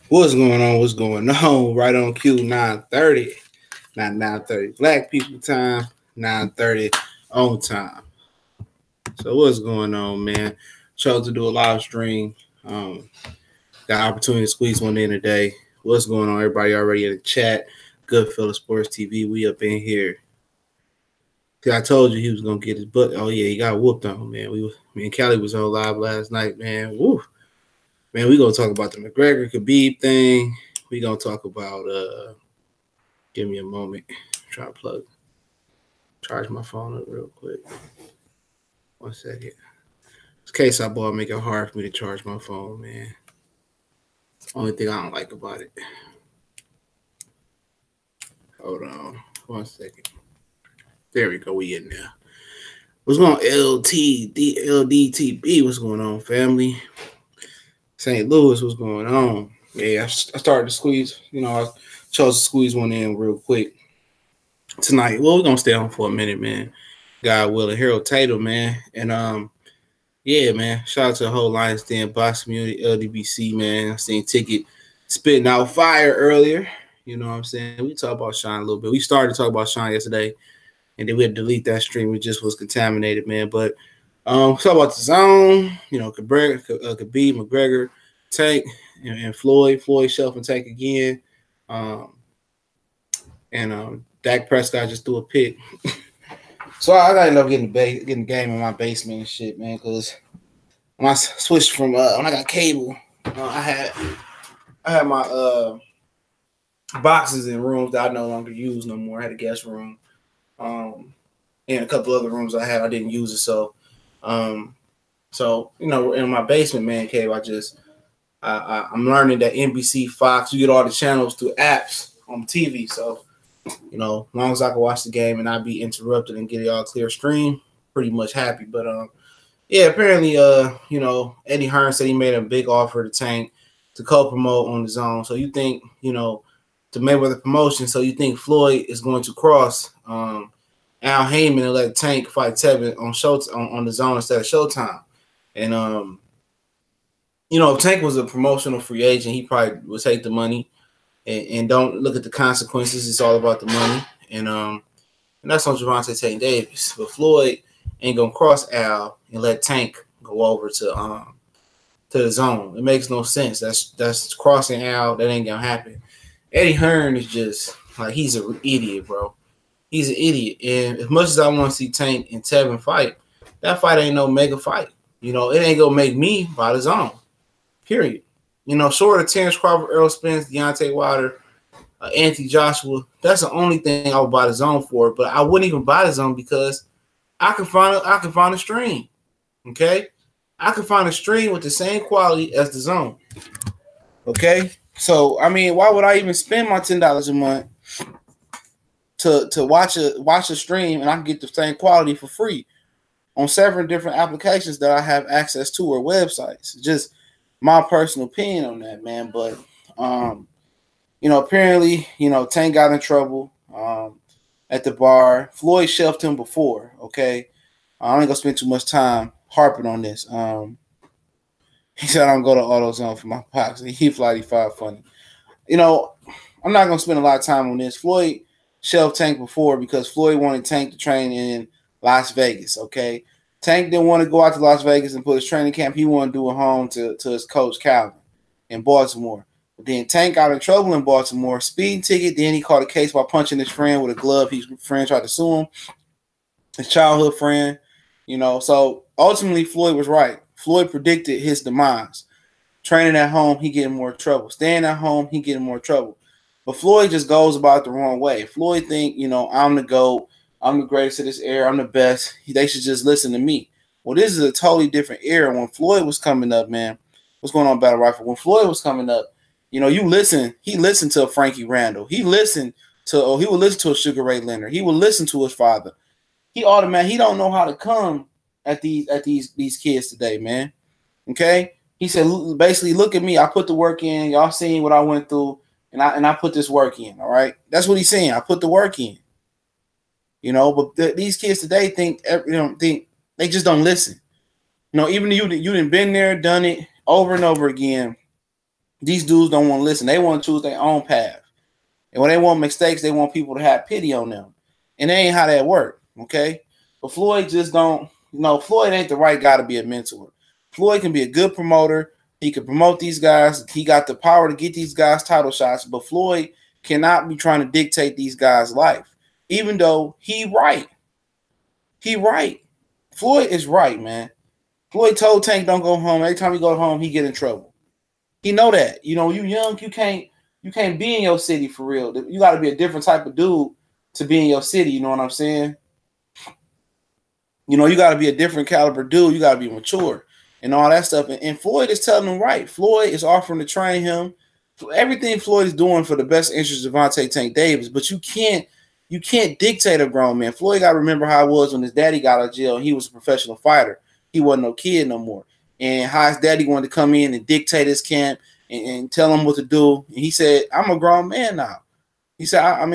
What's going on? What's going on? Right on cue, 9:30. Not 9:30 black people time, 9:30 on time. So what's going on, man? Chose to do a live stream. Got opportunity to squeeze one in today. What's going on? Everybody already in the chat. Goodfellas Sports TV. We up in here. I told you he was gonna get his butt. Oh yeah, he got whooped on, man. Me and Callie was on live last night, man. Woo. Man, we gonna talk about the Mcgregor Khabib thing. We gonna talk about give me a moment. Try to charge my phone up real quick. 1 second. This case I bought make it hard for me to charge my phone, man. It's the only thing I don't like about it. Hold on. 1 second. There we go. We in there. What's going on? LDTB. What's going on, family? St. Louis, what's going on? Yeah, I started to squeeze. I chose to squeeze one in real quick tonight. Well, we're gonna stay on for a minute, man. God willing, Harold Tatum, man, and yeah, man. Shout out to the whole Lions Den box community, LDBC, man. I seen Ticket spitting out fire earlier. You know what I'm saying? We talked about Sean a little bit. We started to talk about Sean yesterday, and then we had to delete that stream. It just was contaminated, man. But talk about the zone. Khabib, McGregor, Tank, and Floyd. Floyd shelf and Tank again. Dak Prescott just threw a pick. So I gotta end up getting the game in my basement and shit, man. Because when I switched from when I got cable, I had my boxes in rooms that I no longer use no more. I had a guest room, and a couple other rooms I didn't use it. So in my basement man cave, I'm learning that NBC, Fox, you get all the channels through apps on TV. So as long as I can watch the game and not be interrupted and get it all clear stream, pretty much happy. But yeah, apparently Eddie Hearn said he made a big offer to Tank to co-promote on the zone. So you think to Mayweather promotion, so you think Floyd is going to cross Al Heyman and let Tank fight Tevin on the zone instead of Showtime? And if Tank was a promotional free agent, he probably would take the money and don't look at the consequences. It's all about the money. And that's on Gervonta Tank Davis. But Floyd ain't gonna cross Al and let Tank go over to the zone. It makes no sense. That's crossing Al. That ain't gonna happen. Eddie Hearn is just like, he's an idiot, bro. He's an idiot. And as much as I want to see Tank and Tevin fight, that fight ain't no mega fight. It ain't gonna make me buy the zone. Period. Short of Terrence Crawford, Earl Spence, Deontay Wilder, Anthony Joshua, that's the only thing I would buy the zone for. But I wouldn't even buy the zone because I can find a stream. Okay? I can find a stream with the same quality as the zone. Okay? So why would I even spend my $10 a month to watch a stream and I can get the same quality for free on several different applications that I have access to or websites? Just my personal opinion on that, man. But apparently, Tank got in trouble at the bar. Floyd shelved him before. Okay, I ain't gonna spend too much time harping on this. He said I don't go to AutoZone for my pox. He fly 5 funny. I'm not gonna spend a lot of time on this. Floyd shelved Tank before because Floyd wanted Tank to train in Las Vegas. Okay. Tank didn't want to go out to Las Vegas and put his training camp. He wanted to do it home to his coach, Calvin, in Baltimore. But then Tank got in trouble in Baltimore, speeding ticket. Then he caught a case by punching his friend with a glove. His friend tried to sue him, his childhood friend. So ultimately Floyd was right. Floyd predicted his demise. Training at home, he getting more trouble. Staying at home, he getting more trouble. But Floyd just goes about it the wrong way. Floyd think, I'm the GOAT. I'm the greatest of this era. I'm the best. They should just listen to me. Well, this is a totally different era. When Floyd was coming up, man, what's going on, Battle Rifle? When Floyd was coming up, you listen. He listened to a Frankie Randall. He would listen to a Sugar Ray Leonard. He would listen to his father. He don't know how to come at these kids today, man. Okay? He said, basically, look at me. I put the work in. Y'all seen what I went through, and I put this work in. All right? That's what he's saying. I put the work in. But these kids today think they just don't listen. Even you done been there, done it over and over again. These dudes don't want to listen. They want to choose their own path. And when they want mistakes, they want people to have pity on them. And that ain't how that work, okay? But Floyd just don't, Floyd ain't the right guy to be a mentor. Floyd can be a good promoter. He can promote these guys. He got the power to get these guys title shots. But Floyd cannot be trying to dictate these guys' life, even though he right. He right. Floyd is right, man. Floyd told Tank don't go home. Every time he go home, he get in trouble. He know that. You young, you can't be in your city for real. You got to be a different type of dude to be in your city. You know what I'm saying? You got to be a different caliber dude. You got to be mature and all that stuff. And Floyd is telling him right. Floyd is offering to train him. Everything Floyd is doing for the best interest of Gervonta Tank Davis. But you can't dictate a grown man. Floyd got to remember how it was when his daddy got out of jail and he was a professional fighter. He wasn't no kid no more. And how his daddy wanted to come in and dictate his camp and tell him what to do. And he said, I'm a grown man now. He said, I'm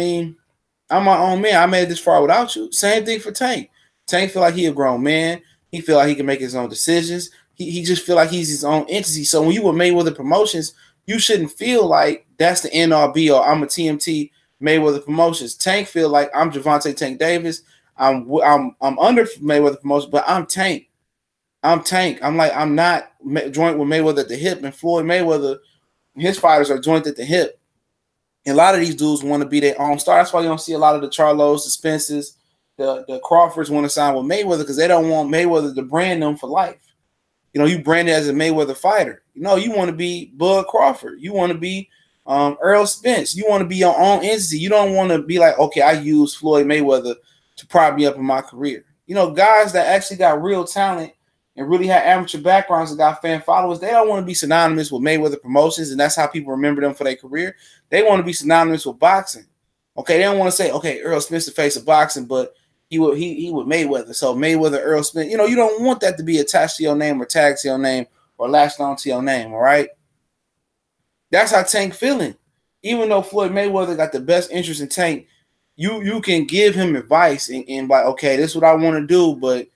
my own man. I made it this far without you. Same thing for Tank. Tank feel like he a grown man. He feel like he can make his own decisions. He just feel like he's his own entity. So when you were Mayweather Promotions, you shouldn't feel like that's the end all be all. I'm a TMT Mayweather Promotions. Tank feel like I'm Gervonta Tank Davis. I'm under Mayweather Promotions, but I'm Tank. I'm Tank. I'm not joint with Mayweather at the hip, and Floyd Mayweather, his fighters are joint at the hip. And a lot of these dudes want to be their own star. That's why you don't see a lot of the Charlos, the Spencers, the Crawfords want to sign with Mayweather because they don't want Mayweather to brand them for life. You branded as a Mayweather fighter. You want to be Bud Crawford. You want to be Earl Spence. You want to be your own entity. You don't want to be like, okay, I use Floyd Mayweather to prop me up in my career. Guys that actually got real talent and really had amateur backgrounds and got fan followers, they don't want to be synonymous with Mayweather Promotions, and that's how people remember them for their career. They want to be synonymous with boxing. Okay, they don't want to say, okay, Earl Spence the face of boxing, but he with Mayweather. So Mayweather, Earl Spence. You don't want that to be attached to your name or tagged to your name or latched onto your name, all right? That's how Tank feeling. Even though Floyd Mayweather got the best interest in Tank, you can give him advice and like, okay, this is what I want to do, but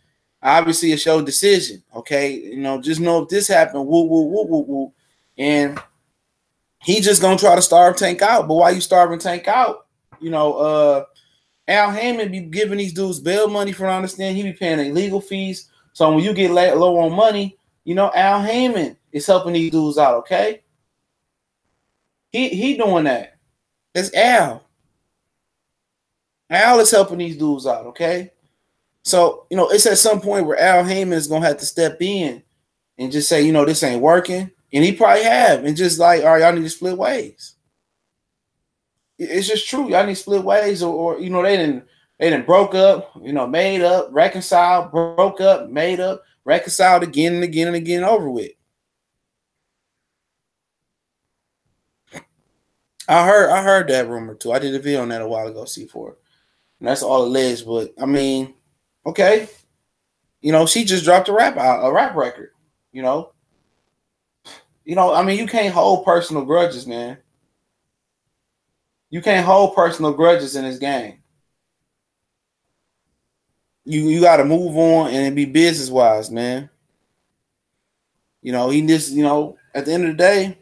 obviously it's your decision, okay? Just know if this happened, woo, woo, woo, woo, woo. And he just gonna try to starve Tank out. But while you starving Tank out, Al Heyman be giving these dudes bail money, from what I understand. He be paying their legal fees. So when you get low on money, Al Heyman is helping these dudes out, okay? He doing that. It's Al. Al is helping these dudes out, okay? So, it's at some point where Al Heyman is going to have to step in and just say, this ain't working. And he probably have. And just like, all right, y'all need to split ways. It's just true. Y'all need to split ways or they didn't broke up, made up, reconciled, broke up, made up, reconciled again and again and again, over with. I heard that rumor too. I did a video on that a while ago, C4. And that's all alleged, but I mean, okay. She just dropped a rap record, I mean, you can't hold personal grudges, man. You can't hold personal grudges in this game. You got to move on and be business wise, man. He just, at the end of the day,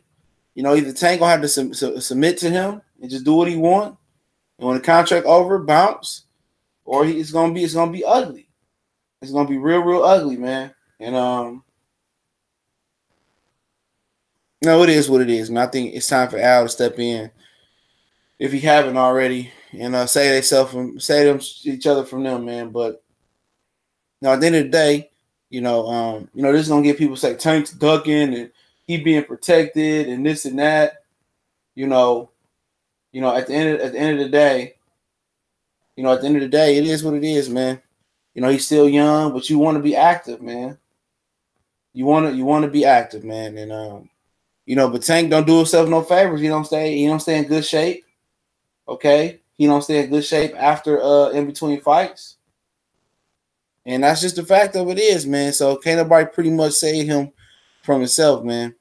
either Tank gonna have to submit to him and just do what he want, and when the contract over, bounce, or it's gonna be ugly. It's gonna be real ugly, man. And it is what it is, man. I think it's time for Al to step in, if he haven't already, and save them each other from them, man. But at the end of the day, this is gonna get people say Tank's ducking and he being protected and this and that. At the end of the day, it is what it is, man. He's still young, but you want to be active, man. You want to be active, man. And but Tank don't do himself no favors. He don't stay in good shape. Okay? He don't stay in good shape after in between fights. And that's just the fact of it is, man. So can't nobody pretty much save him from himself, man.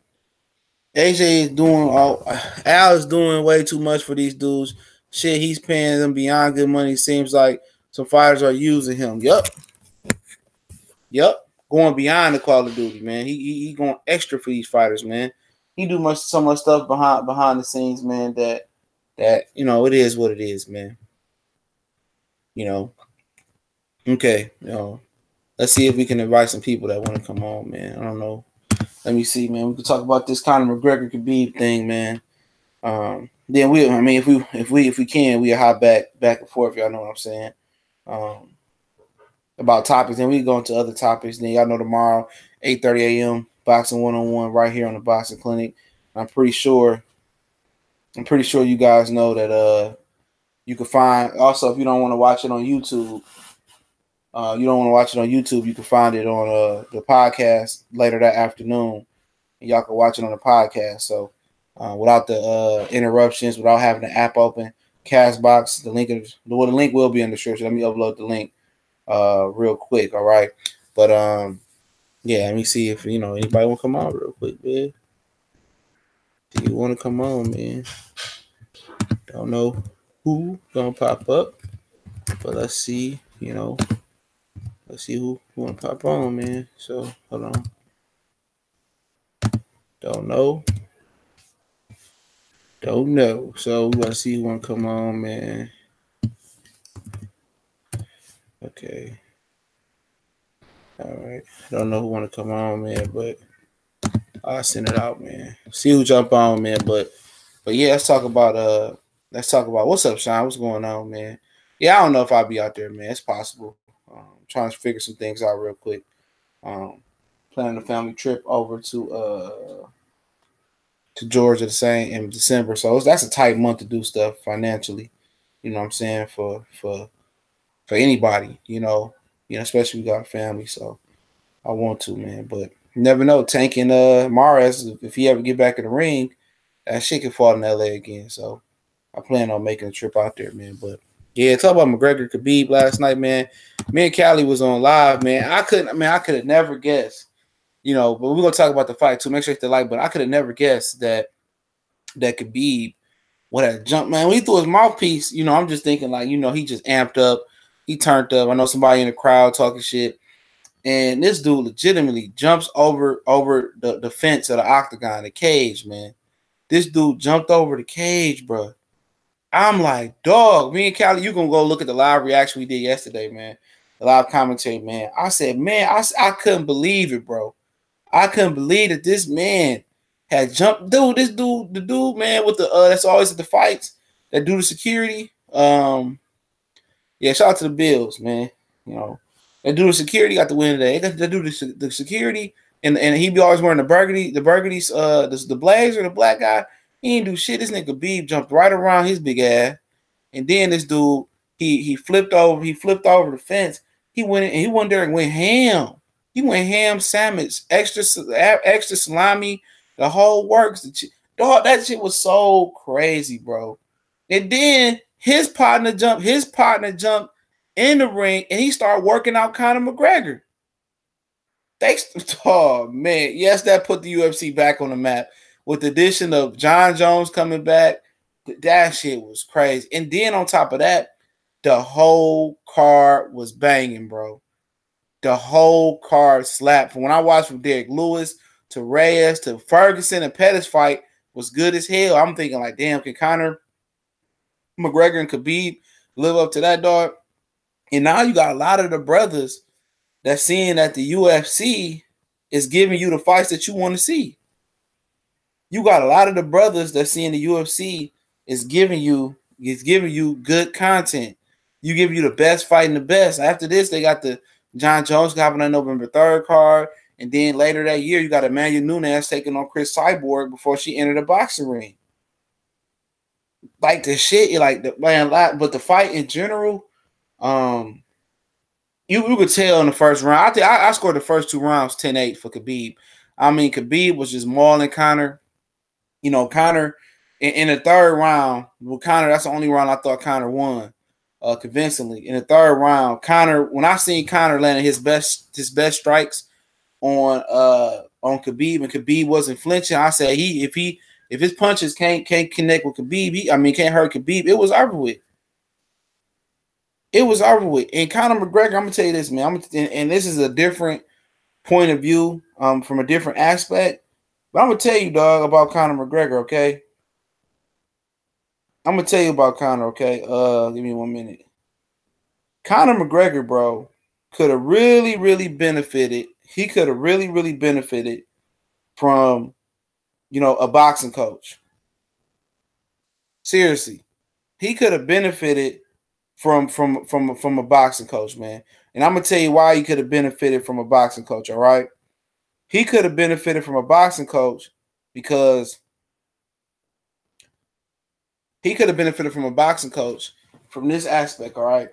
Al is doing way too much for these dudes. Shit, he's paying them beyond good money. Seems like some fighters are using him. Yup. Going beyond the Call of Duty, man. He going extra for these fighters, man. he do so much stuff behind the scenes, man. That you know, it is what it is, man. You know. Okay. You know. Let's see if we can invite some people that want to come on, man. I don't know. Let me see, man. We can talk about this Conor McGregor Khabib thing, man. Then I mean, if we can, we'll hop back and forth. Y'all know what I'm saying. About topics, and we go into other topics. Then y'all know tomorrow, 8:30 a.m. boxing 1-on-1 right here on the Boxing Clinic. I'm pretty sure you guys know that you can find also if you don't want to watch it on YouTube. You can find it on the podcast later that afternoon, and y'all can watch it on the podcast. So without the interruptions, without having the app open, Castbox, the link will be in the description. Let me upload the link real quick. All right, but yeah, let me see if anybody want to come on real quick, man. Do you want to come on, man? Don't know who gonna pop up, but let's see. Let's see who want to pop on, man. So hold on. Don't know. So we gotta see who want to come on, man. Okay. All right. Don't know who want to come on, man, but I'll send it out, man. See who jump on, man. But yeah, let's talk about what's up, Sean. What's going on, man? Yeah, I don't know if I'll be out there, man. It's possible. Trying to figure some things out real quick. Planning a family trip over to Georgia the same in December. So that's a tight month to do stuff financially. You know what I'm saying? For anybody, especially we got a family. So I want to, man. But you never know. Tank and Mares, if he ever get back in the ring, that shit could fall in LA again. So I plan on making a trip out there, man. But yeah, talk about McGregor Khabib last night, man. Me and Callie was on live, man. I could have never guessed, but we're gonna talk about the fight too. Make sure you hit the like button. I could have never guessed that Khabib would have jumped, man. When he threw his mouthpiece, I'm just thinking like, he just amped up, he turned up. I know somebody in the crowd talking shit, and this dude legitimately jumps over the fence of the octagon, the cage, man. This dude jumped over the cage, bro. I'm like, dog, me and Callie, you gonna go look at the live reaction we did yesterday, man. The live commentary, man. I said, man, I couldn't believe it, bro. I couldn't believe that this man had jumped. The dude, man, with the that's always at the fights, that do the security. Yeah, shout out to the Bills, man. That dude the security got the win today. That dude the security, and he be always wearing the burgundy, the blazer, the black guy. He ain't do shit. This nigga Khabib jumped right around his big ass, and then this dude he flipped over the fence. He went in, and he went there and went ham. He went ham sandwich, extra salami, the whole works. Dog, that shit was so crazy, bro. And then his partner jumped in the ring, and he started working out Conor McGregor. Oh man, yes, that put the UFC back on the map. With the addition of John Jones coming back, that shit was crazy. And then on top of that, the whole card was banging, bro. The whole card slapped. From when I watched from Derek Lewis to Reyes to Ferguson and Pettis fight was good as hell. I'm thinking like, damn, can Conor McGregor and Khabib live up to that, dog? And now you got a lot of the brothers that's seeing that the UFC is giving you the fights that you want to see. You got a lot of the brothers that seeing the UFC is giving you good content. You give you the best fight and the best. After this, they got the John Jones having a November 3rd card. And then later that year, you got Emmanuel Nunes taking on Chris Cyborg before she entered the boxing ring. Like the shit, like the man, but the fight in general, you could tell in the first round. I think I scored the first 2 rounds 10-8 for Khabib. I mean, Khabib was just mauling Conor. Conor in the 3rd round, well, Conor, that's the only round I thought Conor won convincingly. In the 3rd round, Conor, when I seen Conor landing his best strikes on Khabib, and Khabib wasn't flinching, I said if his punches can't connect with Khabib, can't hurt Khabib, it was over with. It was over with. And Conor McGregor, I'm gonna tell you this, man. And this is a different point of view, from a different aspect. But I'm gonna tell you, dog, about Conor McGregor, okay? I'm gonna tell you about Conor, okay? Give me 1 minute. Conor McGregor, bro, could have really, really benefited. He could have really, really benefited from, a boxing coach. Seriously, he could have benefited from a boxing coach, man. And I'm gonna tell you why he could have benefited from a boxing coach. All right, he could have benefited from a boxing coach because he could have benefited from a boxing coach from this aspect. All right,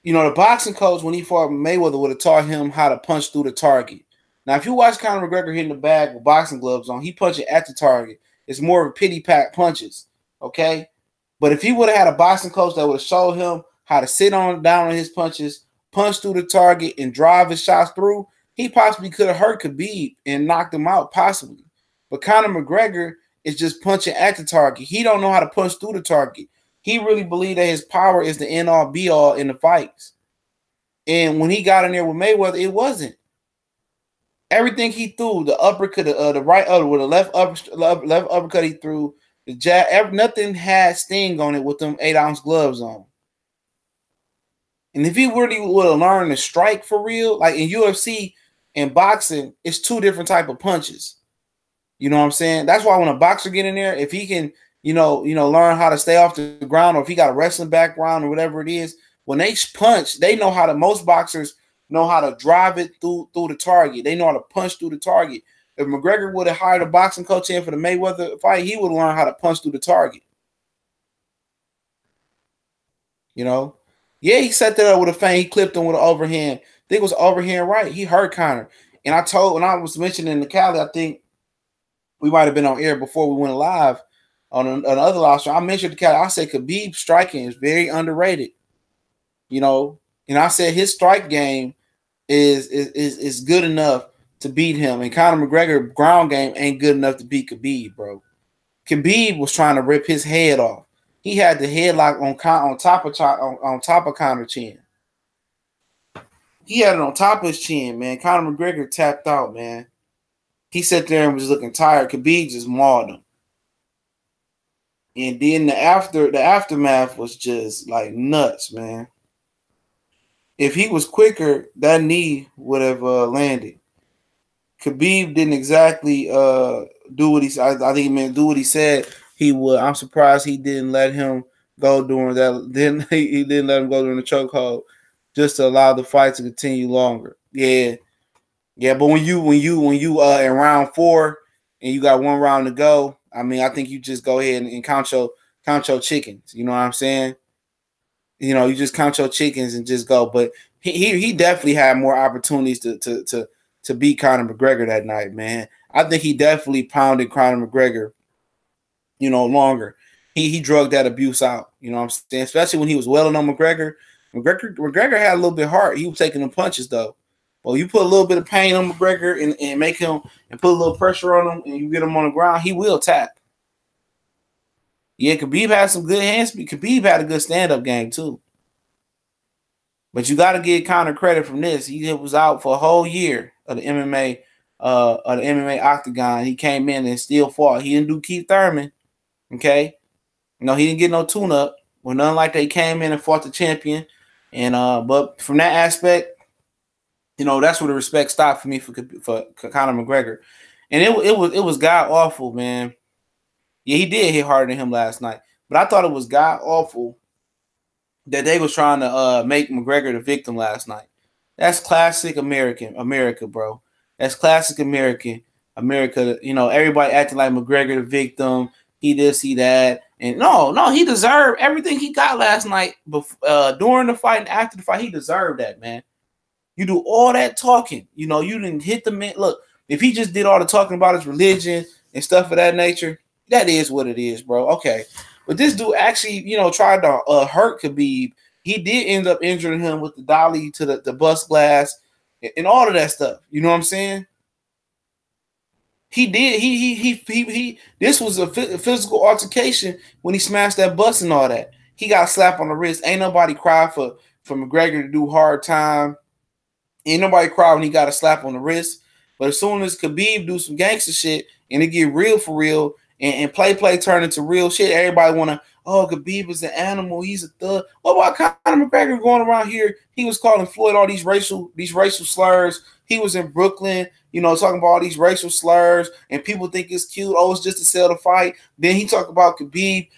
the boxing coach when he fought Mayweather would have taught him how to punch through the target. Now, if you watch Conor McGregor hitting the bag with boxing gloves on, he punching at the target. It's more of a pity pat punches. Okay. But if he would have had a boxing coach that would have showed him how to sit down on his punches, punch through the target, and drive his shots through, he possibly could have hurt Khabib and knocked him out, possibly. But Conor McGregor is just punching at the target. He don't know how to punch through the target. He really believed that his power is the end all be all in the fights. And when he got in there with Mayweather, it wasn't. Everything he threw, the uppercut, the right upper, with the left uppercut he threw, the jab, nothing had sting on it with them 8-ounce gloves on. And if he really would have learned to strike for real, like in UFC and boxing, it's two different type of punches. You know what I'm saying? That's why when a boxer get in there, if he can, learn how to stay off the ground, or if he got a wrestling background or whatever it is, when they punch, they know how to. Most boxers know how to drive it through the target. They know how to punch through the target. If McGregor would have hired a boxing coach in for the Mayweather fight, he would learn how to punch through the target. Yeah, he set that up with a feint. He clipped him with an overhand. I think it was overhand right. He hurt Conor. And when I was mentioning the Cali, I think we might have been on air before we went live on another live show. I mentioned the Cali. I said Khabib's striking is very underrated. And I said his strike game is good enough to beat him. And Conor McGregor ground game ain't good enough to beat Khabib, bro. Khabib was trying to rip his head off. He had the headlock on top of Conor's chin. He had it on top of his chin, man. Conor McGregor tapped out, man. He sat there and was looking tired. Khabib just mauled him. And then the aftermath was just like nuts, man. If he was quicker, that knee would have landed. Khabib didn't exactly do what he said. I think he meant do what he said he would. I'm surprised he didn't let him go during that. He didn't let him go during the chokehold, just to allow the fight to continue longer. Yeah. But when you in round 4 and you got 1 round to go, I mean, I think you just go ahead and count your chickens. You know what I'm saying? You just count your chickens and just go. But he definitely had more opportunities to beat Conor McGregor that night, man. I think he definitely pounded Conor McGregor, longer. He drugged that abuse out, you know what I'm saying? Especially when he was welling on McGregor. McGregor had a little bit hard. He was taking the punches, though. Well, you put a little bit of pain on McGregor and make him and put a little pressure on him and you get him on the ground, he will tap. Yeah, Khabib had some good hands. Khabib had a good stand-up game, too. But you got to give Conor credit from this. He was out for a whole year of the MMA octagon. He came in and still fought. He didn't do Keith Thurman, okay? He didn't get no tune-up. Well, nothing like they came in and fought the champion. And but from that aspect, that's where the respect stopped for me for Conor McGregor. And it was god awful, man. Yeah, he did hit harder than him last night. But I thought it was god awful that they was trying to make McGregor the victim last night. That's classic America, bro. That's classic America. Everybody acting like McGregor the victim. He this, he that. And no, he deserved everything he got last night. During the fight and after the fight, he deserved that, man. You do all that talking. You didn't hit the man. Look, if he just did all the talking about his religion and stuff of that nature, that is what it is, bro. Okay. But this dude actually, tried to hurt Khabib. He did end up injuring him with the dolly to the bust glass and all of that stuff. You know what I'm saying? He did. He this was a physical altercation when he smashed that bus and all that. He got a slap on the wrist. Ain't nobody cry for McGregor to do hard time. Ain't nobody cry when he got a slap on the wrist. But as soon as Khabib do some gangster shit and it get real for real, and play turn into real shit. Everybody wanna, oh, Khabib is an animal, he's a thug. What about Conor McGregor going around here? He was calling Floyd all these racial slurs. He was in Brooklyn, you know, talking about all these racial slurs, and people think it's cute. Oh, it's just to sell the fight. Then he talked about Khabib,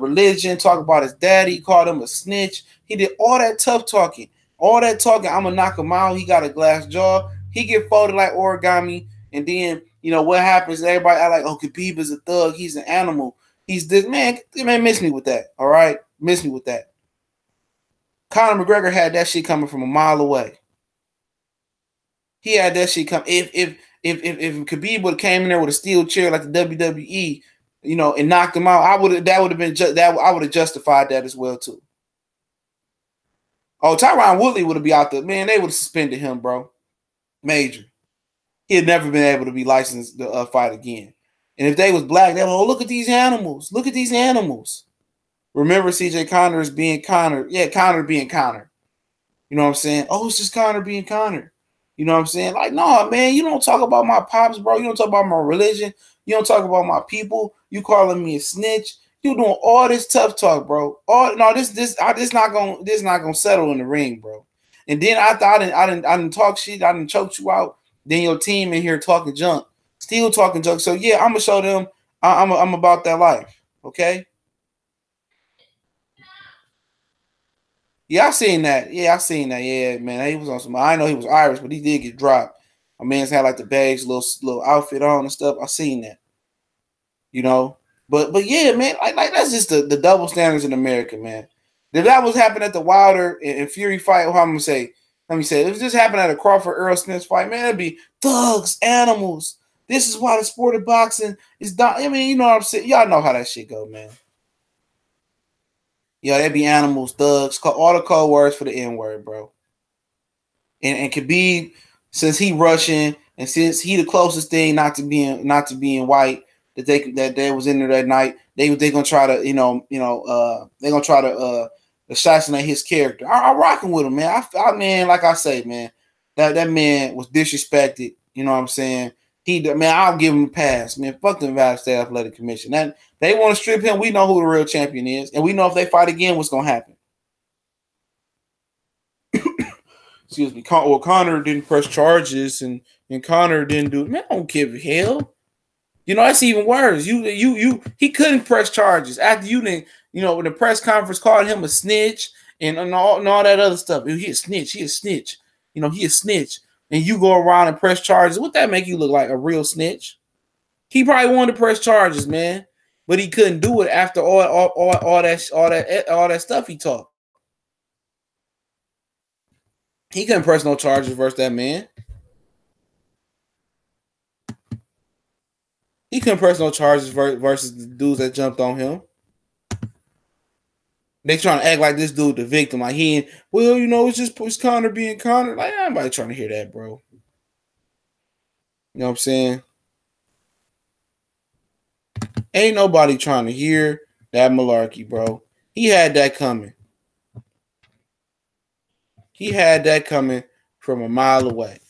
religion, talk about his daddy, he called him a snitch. He did all that tough talking. All that talking, I'm going to knock him out. He got a glass jaw. He get folded like origami. And then, you know, what happens? Everybody act like, oh, Khabib is a thug. He's an animal. He's this. Man, miss me with that. All right? Miss me with that. Conor McGregor had that shit coming from a mile away. He had that shit come. If Khabib would have came in there with a steel chair like the WWE, you know, and knocked him out, I would have justified that as well too. Oh, Tyron Woodley would have been out there. Man, they would have suspended him, bro. Major. He had never been able to be licensed to fight again. And if they was black, they would, oh, look at these animals. Look at these animals. Remember CJ Conner as being Conner. Yeah, Conner being Conner. You know what I'm saying? Oh, it's just Conner being Conner. You know what I'm saying? Like, no, man, you don't talk about my pops, bro. You don't talk about my religion. You don't talk about my people. You calling me a snitch. You doing all this tough talk, bro. This not gonna settle in the ring, bro. And then I didn't talk shit. I didn't choke you out. Then your team in here talking junk, still talking junk. So yeah, I'm gonna show them I'm about that life. Okay. Yeah, I seen that. Yeah, man. He was on some. I know he was Irish, but he did get dropped. My man's had like the bags, little outfit on and stuff. I seen that. You know. But yeah, man, like that's just the double standards in America, man. If that was happening at the Wilder and Fury fight, how I'm gonna say, let me say, if this happened at a Crawford Earl Smith fight, man, it'd be thugs, animals. This is why the sport of boxing is done. I mean, you know what I'm saying? Y'all know how that shit go, man. Yeah, they'd be animals, thugs, all the code words for the N-word, bro. And Khabib, since he Russian and since he the closest thing not to being white that they was in there that night, they gonna try to they're gonna try to assassinate his character. I'm rocking with him, man. I man, like I say, man, that man was disrespected. You know what I'm saying? I'll give him a pass, man. Fuck the Nevada State Athletic Commission. That they want to strip him. We know who the real champion is, and we know if they fight again, what's gonna happen. Excuse me. Well, Conor didn't press charges, and Conor didn't do. Man, I don't give a hell. You know, that's even worse. He couldn't press charges after you didn't. You know, when the press conference called him a snitch and all that other stuff. He a snitch. He a snitch. You know, he a snitch. And you go around and press charges. Would that make you look like a real snitch? He probably wanted to press charges, man, but he couldn't do it after all that stuff he talked. He couldn't press no charges versus that man. He couldn't press no charges versus the dudes that jumped on him. They trying to act like this dude the victim, like he ain't, well, you know, it's Conor being Conor. Like, nobody trying to hear that, bro. You know what I'm saying? Ain't nobody trying to hear that malarkey, bro. He had that coming. He had that coming from a mile away.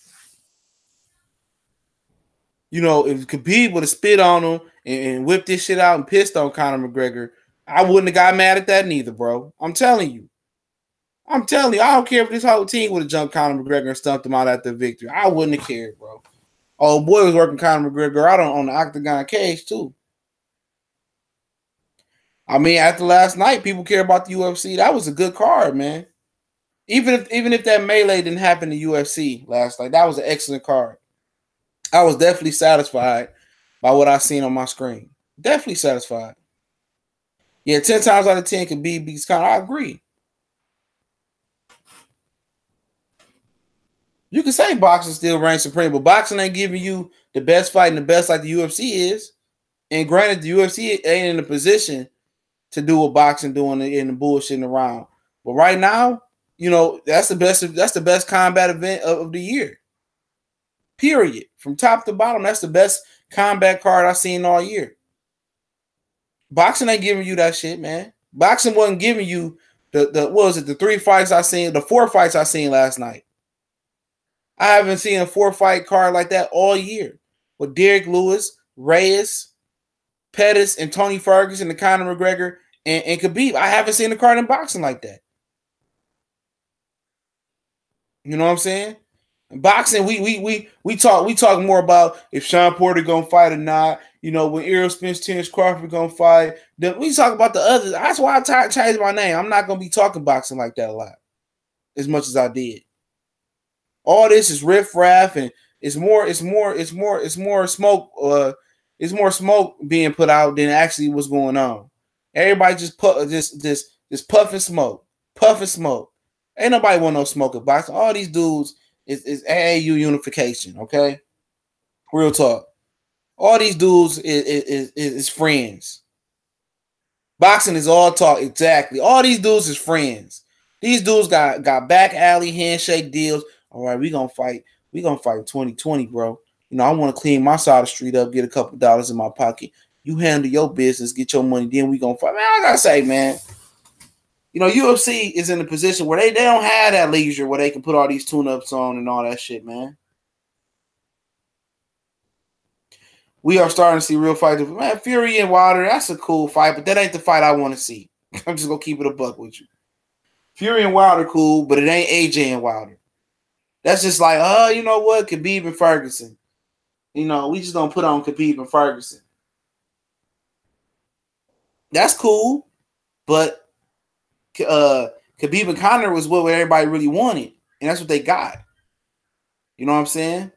You know, if Khabib would have spit on him and whipped this shit out and pissed on Conor McGregor, I wouldn't have got mad at that neither, bro. I'm telling you. I don't care if this whole team would have jumped Conor McGregor and stumped him out after victory. I wouldn't have cared, bro. Oh, boy was working Conor McGregor out on the octagon cage, too. I mean, after last night, people care about the UFC. That was a good card, man. Even if that melee didn't happen in the UFC last night, that was an excellent card. I was definitely satisfied by what I seen on my screen. Definitely satisfied. Yeah, 10 times out of 10 Khabib beats Conor. I agree. You can say boxing still reigns supreme, but boxing ain't giving you the best fight and the best like the UFC is. And granted, the UFC ain't in a position to do what boxing doing in the bullshitting around. But right now, you know, that's the best combat event of the year. Period. From top to bottom, that's the best combat card I've seen all year. Boxing ain't giving you that shit, man. Boxing wasn't giving you the 3 fights I seen, the 4 fights I seen last night. I haven't seen a 4-fight card like that all year. With Derek Lewis, Reyes, Pettis, and Tony Ferguson, and Conor McGregor, and Khabib. I haven't seen a card in boxing like that. You know what I'm saying? In boxing, we talk more about if Sean Porter gonna fight or not. You know, when Errol Spence, Terence Crawford gonna fight. Then we talk about the others. That's why I changed my name. I'm not gonna be talking boxing like that a lot, as much as I did. All this is riffraff, and it's more smoke. It's more smoke being put out than actually what's going on. Everybody just puffing smoke, puffing smoke. Ain't nobody want no smoke at boxing. All these dudes is AAU unification. Okay, real talk. All these dudes is friends. Boxing is all talk. Exactly. All these dudes is friends. These dudes got back alley handshake deals. All right, we gonna fight. We gonna fight 2020, bro. You know, I want to clean my side of the street up, get a couple dollars in my pocket. You handle your business, get your money, then we gonna fight. Man, I gotta say, man, you know, UFC is in a position where they don't have that leisure where they can put all these tune-ups on and all that shit, man. We are starting to see real fights. Man, Fury and Wilder, that's a cool fight, but that ain't the fight I want to see. I'm just gonna keep it a buck with you. Fury and Wilder cool, but it ain't AJ and Wilder. That's just like, oh, you know what? Khabib and Ferguson. You know, we just gonna put on Khabib and Ferguson. That's cool, but Khabib and Conor was what everybody really wanted, and that's what they got. You know what I'm saying?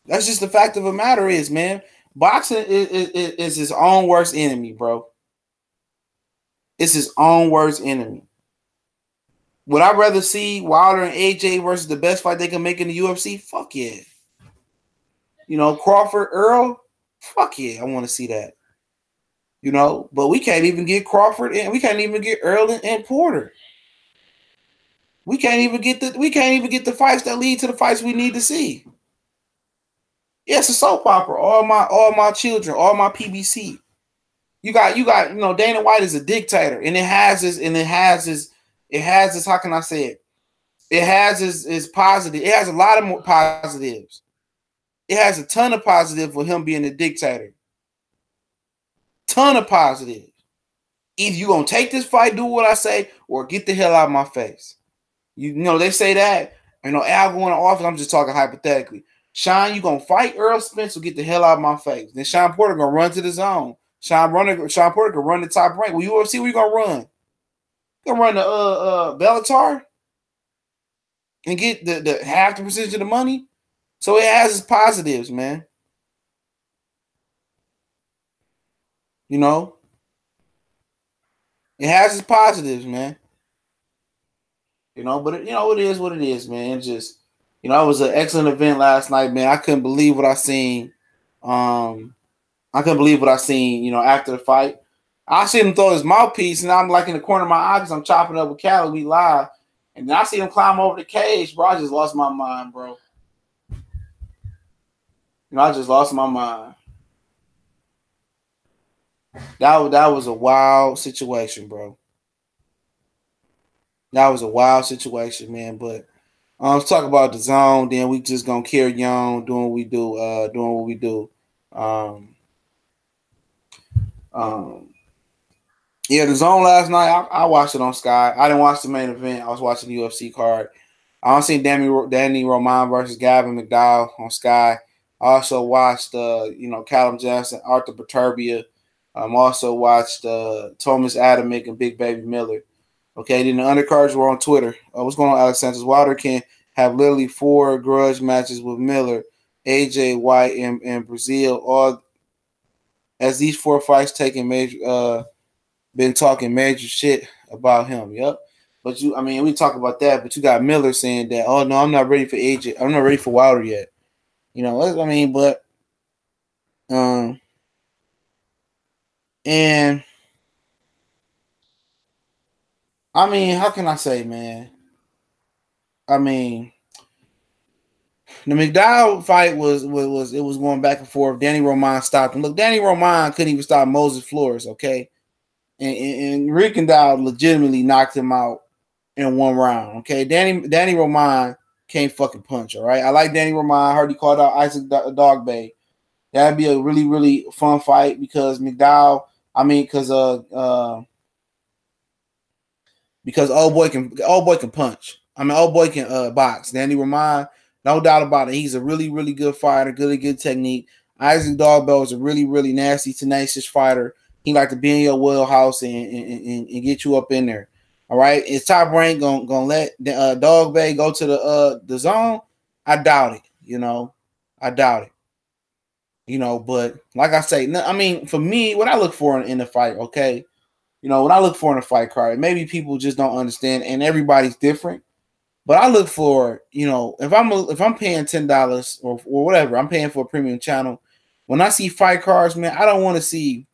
That's just the fact of the matter is, man, boxing is his own worst enemy, bro. It's his own worst enemy. Would I rather see Wilder and AJ versus the best fight they can make in the UFC? Fuck yeah. You know, Crawford, Earl? Fuck yeah, I want to see that. You know, but we can't even get Crawford and we can't even get Earl and Porter. We can't even get the fights that lead to the fights we need to see. Yeah, it's a soap opera. All my children, all my PBC. You got, you know, Dana White is a dictator, and it has this, how can I say it? It has his positive. It has a lot of more positives. It has a ton of positive for him being a dictator. Ton of positives. Either you gonna take this fight, do what I say, or get the hell out of my face. You know, they say that. You know, Al going to office, I'm just talking hypothetically. Sean, you gonna fight Earl Spence or get the hell out of my face. Then Sean Porter gonna run to the zone. Sean Porter can run the top rank. Well, UFC, where you gonna run? You gonna run the Bellator and get the half the percentage of the money? So it has its positives, man. You know? It has its positives, man. You know, but you know, it is what it is, man. It's just, you know, it was an excellent event last night, man. I couldn't believe what I seen. I couldn't believe what I seen, you know, after the fight. I see him throw his mouthpiece, and I'm like in the corner of my eye because I'm chopping up with Cali. We live. And then I see him climb over the cage, bro. I just lost my mind, bro. You know, I just lost my mind. That was a wild situation, bro. That was a wild situation, man. But let's talk about the zone. Then we just gonna carry on doing what we do. Yeah, the zone last night. I watched it on Sky. I didn't watch the main event. I was watching the UFC card. I seen Danny Roman versus Gavin McDowell on Sky. I also watched you know, Callum Johnson, Arthur Baturbia. Also watched Thomas Adamick and Big Baby Miller. Okay, then the undercards were on Twitter. What's going on, Alex Sanchez? Wilder can have literally 4 grudge matches with Miller, AJ, White, and Brazil. All as these 4 fights been talking major shit about him. Yep. But I mean, we talk about that, but you got Miller saying that, oh no, I'm not ready for AJ. I'm not ready for Wilder yet. You know, I mean, but and I mean, how can I say, man? I mean, the McDowell fight was going back and forth. Danny Roman stopped him. Look, Danny Roman couldn't even stop Moses Flores, okay? And Rickendall legitimately knocked him out in 1 round, okay? Danny Roman can't fucking punch, all right? I like Danny Roman. I heard he called out Isaac Dogbay. That'd be a really, really fun fight because McDowell. I mean, because old boy can punch. I mean, old boy can box. Danny Roman, no doubt about it. He's a really, really good fighter, really good technique. Isaac Dogboe is a really, really nasty, tenacious fighter. He like to be in your wheelhouse and get you up in there. All right, is Top Rank gonna let Dog Bay go to the zone? I doubt it. I doubt it. But like I say, I mean, for me, what I look for in the fight, okay, what I look for in a fight card, maybe people just don't understand, and everybody's different. But I look for, if I'm paying $10 or whatever, I'm paying for a premium channel. When I see fight cards, man, I don't want to see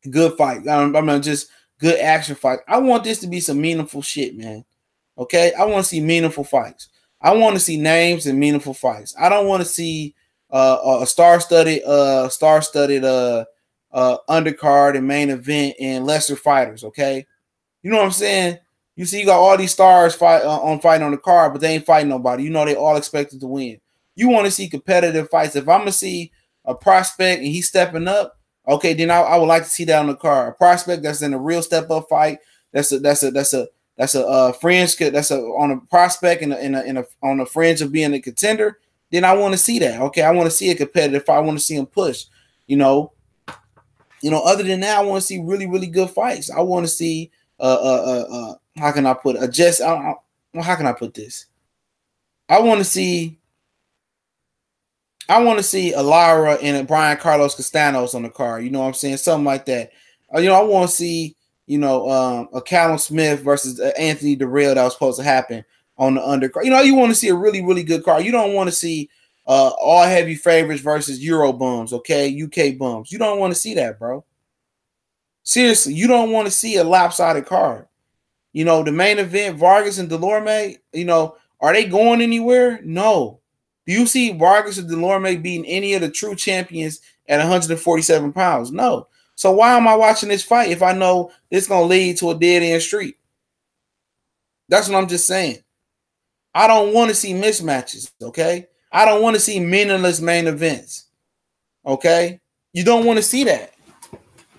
good fight. I mean, just good action fight. I want this to be some meaningful shit, man. Okay, I want to see meaningful fights. I want to see names and meaningful fights. I don't want to see a star-studded undercard and main event and lesser fighters. Okay, you know what I'm saying? You see, you got all these stars fighting on the card, but they ain't fighting nobody. They all expected to win. You want to see competitive fights. If I'm gonna see a prospect and he's stepping up, okay, then I would like to see that on the card. A prospect that's in a real step up fight. That's a fringe. That's on a prospect on the fringe of being a contender. Then I want to see that. Okay, I want to see a competitive fight. I want to see him push. Other than that, I want to see really, really good fights. I want to see how can I put it? How can I put this? I want to see a Lara and a Brian Carlos Castanos on the card. You know what I'm saying? Something like that. I want to see, a Callum Smith versus Anthony Durrell that was supposed to happen on the undercard. You want to see a really, really good card. You don't want to see all heavy favorites versus Euro bums, okay? UK bums. You don't want to see that, bro. Seriously, you don't want to see a lopsided card. The main event, Vargas and Delorme, are they going anywhere? No. Do you see Vargas or Delorme beating any of the true champions at 147 pounds? No. So why am I watching this fight if I know it's going to lead to a dead-end street? That's what I'm just saying. I don't want to see mismatches, okay? I don't want to see meaningless main events, okay? You don't want to see that.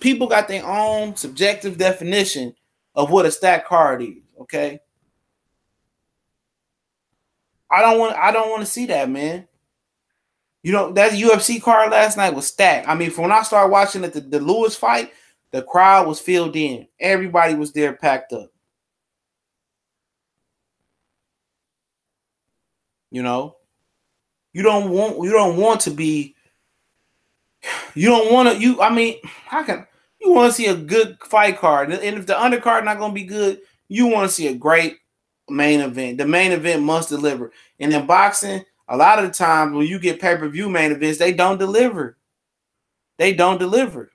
People got their own subjective definition of what a stacked card is, okay? I don't want to see that, man. That UFC card last night was stacked. I mean, from when I started watching the Lewis fight, the crowd was filled in. Everybody was there packed up. You don't want to be. You don't want to. I mean, how can you want to see a good fight card? And if the undercard not going to be good, you want to see a great main event. The main event must deliver. And in boxing, a lot of the times when you get pay-per-view main events, they don't deliver. They don't deliver.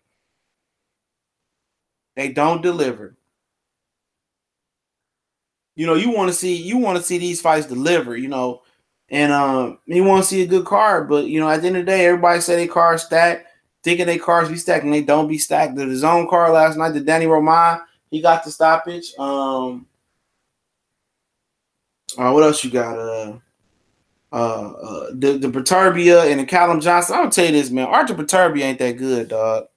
They don't deliver. You want to see these fights deliver, and you want to see a good card, but at the end of the day, everybody say they cards stacked, thinking they cards be stacked, and they don't be stacked. The zone card last night, the Danny Roman, he got the stoppage. What else you got? The Perturbia and the Callum Johnson. I'll tell you this, man. Arthur Perturbia ain't that good, dog.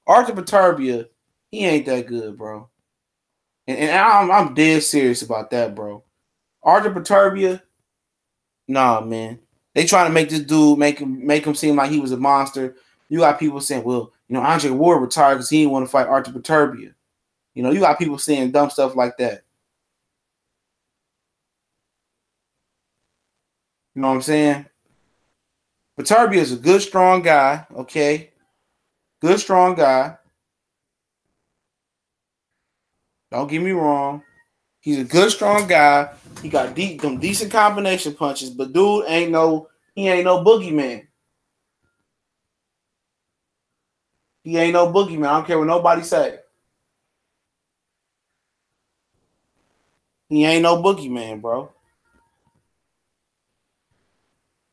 Arthur Perturbia, he ain't that good, bro. And I'm dead serious about that, bro. Arthur Perturbia, nah, man. They trying to make this dude make him seem like he was a monster. You got people saying, well, Andre Ward retired because he didn't want to fight Arthur Perturbia. You got people saying dumb stuff like that. You know what I'm saying? Perturbia is a good, strong guy, okay? Good, strong guy. Don't get me wrong. He's a good, strong guy. He got them decent combination punches, but dude ain't no boogeyman. He ain't no boogeyman. I don't care what nobody say. He ain't no boogeyman, bro.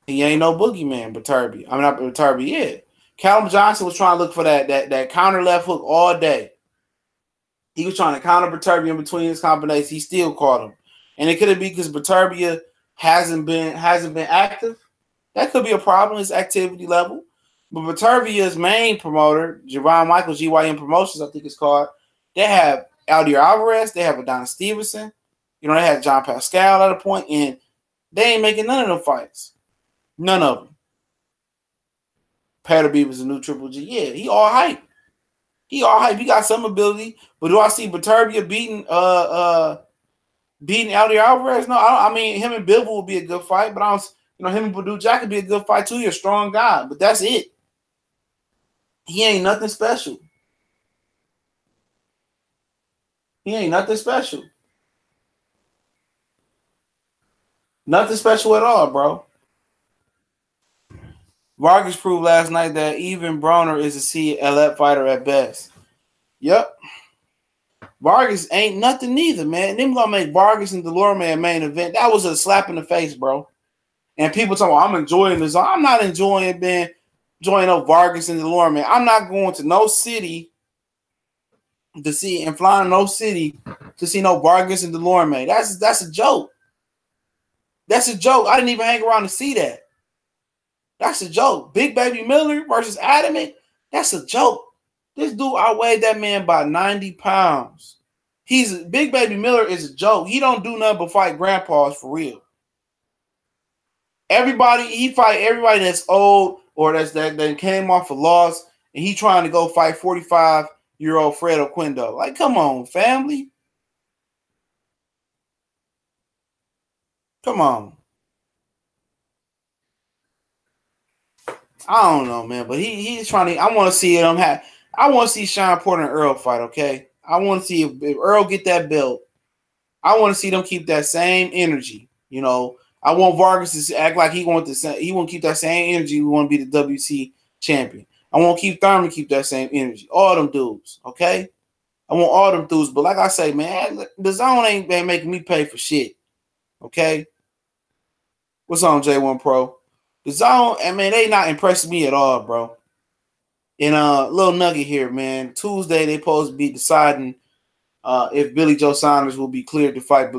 He ain't no boogeyman, Perturbia. I mean, not Perturbia, yeah. Callum Johnson was trying to look for that counter left hook all day. He was trying to counter Perturbia in between his combinations. He still caught him. And it could have been because Perturbia hasn't been active. That could be a problem, his activity level. But Vitervia's main promoter, Javon Michaels, GYM Promotions, I think it's called, they have Aldir Alvarez, they have Adonis Stevenson, they had John Pascal at a point, and they ain't making none of them fights. None of them. Patterbeef is a new Triple G. Yeah, he all hype. He all hype. He got some ability, but do I see Vitervia beating Aldir Alvarez? No, I mean him and Bivol will be a good fight, but I don't. Him and Badou Jack could be a good fight too. He's a strong guy, but that's it. He ain't nothing special. He ain't nothing special. Nothing special at all, bro. Vargas proved last night that even Broner is a CLF fighter at best. Yep. Vargas ain't nothing neither, man. Them gonna make Vargas and Delorme a main event. That was a slap in the face, bro. And people talking about, I'm enjoying this. I'm not enjoying no Vargas and Delorme. I'm not going to no city to see and flying to no city to see no Vargas and Delorme. That's a joke. That's a joke. I didn't even hang around to see that. That's a joke. Big Baby Miller versus Adamant. That's a joke. This dude outweighed that man by 90 pounds. Big Baby Miller is a joke. He don't do nothing but fight grandpas for real. He fight everybody that's old or that came off a loss, and he trying to go fight 45-year-old Fred Oquendo. Like, come on, family. Come on. I don't know, man, but he's trying to. I want to see him have. I want to see Sean Porter and Earl fight. Okay, I want to see if Earl get that belt. I want to see them keep that same energy. I want Vargas to act like he want to keep that same energy. We want to be the WC champion. I want to keep Thurman keep that same energy. All them dudes, okay? I want all them dudes. But like I say, man, the zone ain't making me pay for shit. Okay? What's on J1 Pro? The zone, they not impressing me at all, bro. And little nugget here, man. Tuesday they supposed to be deciding if Billy Joe Saunders will be cleared to fight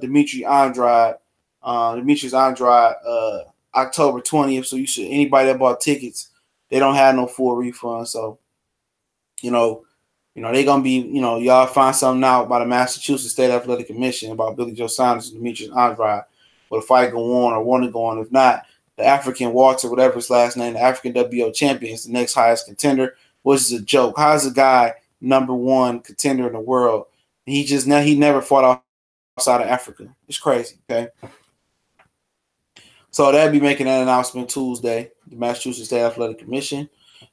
Demetrius Andrade. October 20th. So anybody that bought tickets, they don't have no full refund. So, they gonna be, y'all find something out by the Massachusetts State Athletic Commission about Billy Joe Saunders and Demetrius Andrade. Will the fight go on or want to go on? If not, the African Walter, whatever his last name, the African WO champion is the next highest contender, which is a joke. How's a guy #1 contender in the world? He never fought outside of Africa. It's crazy, okay? So they'll be making that announcement Tuesday, the Massachusetts State Athletic Commission.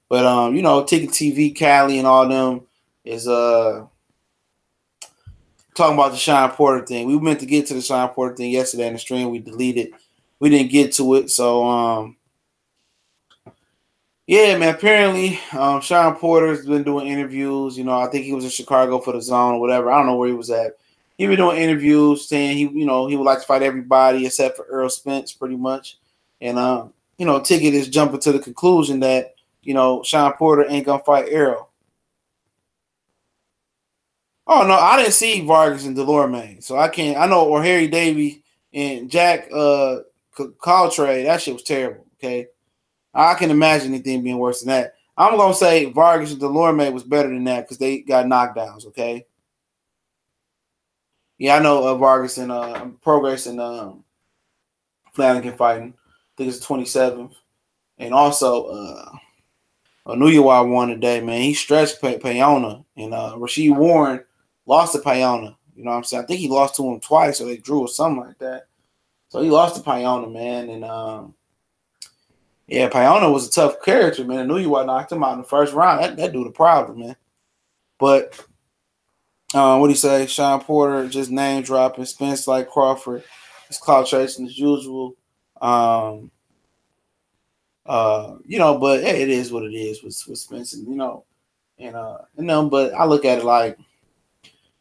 But Ticket TV, Cali, and all them is talking about the Sean Porter thing. We meant to get to the Sean Porter thing yesterday in the stream. We deleted. We didn't get to it. So yeah, man. Apparently, Sean Porter's been doing interviews. I think he was in Chicago for the Zone or whatever. I don't know where he was at. He been doing interviews saying he would like to fight everybody except for Errol Spence, pretty much. And Ticket is jumping to the conclusion that Sean Porter ain't gonna fight Errol. Oh no, I didn't see Vargas and Delorme, so I can't. I know or Harry Davey and Jack Caltrade. That shit was terrible. Okay, I can imagine anything being worse than that. I'm gonna say Vargas and Delorme was better than that because they got knockdowns. Okay. Yeah, I know Vargas and Progress and Flanagan fighting. I think it's the 27th. And also, Anuyawa won today, man. He stretched Payona. And Rasheed Warren lost to Payona. You know what I'm saying? I think he lost to him twice or they drew or something like that. So he lost to Payona, man. And, yeah, Payona was a tough character, man. Anuyawa knocked him out in the first round. That dude a problem, man. But what do you say? Sean Porter just name dropping. Spence like Crawford. It's cloud chasing as usual. But hey, it is what it is with Spence, but I look at it like,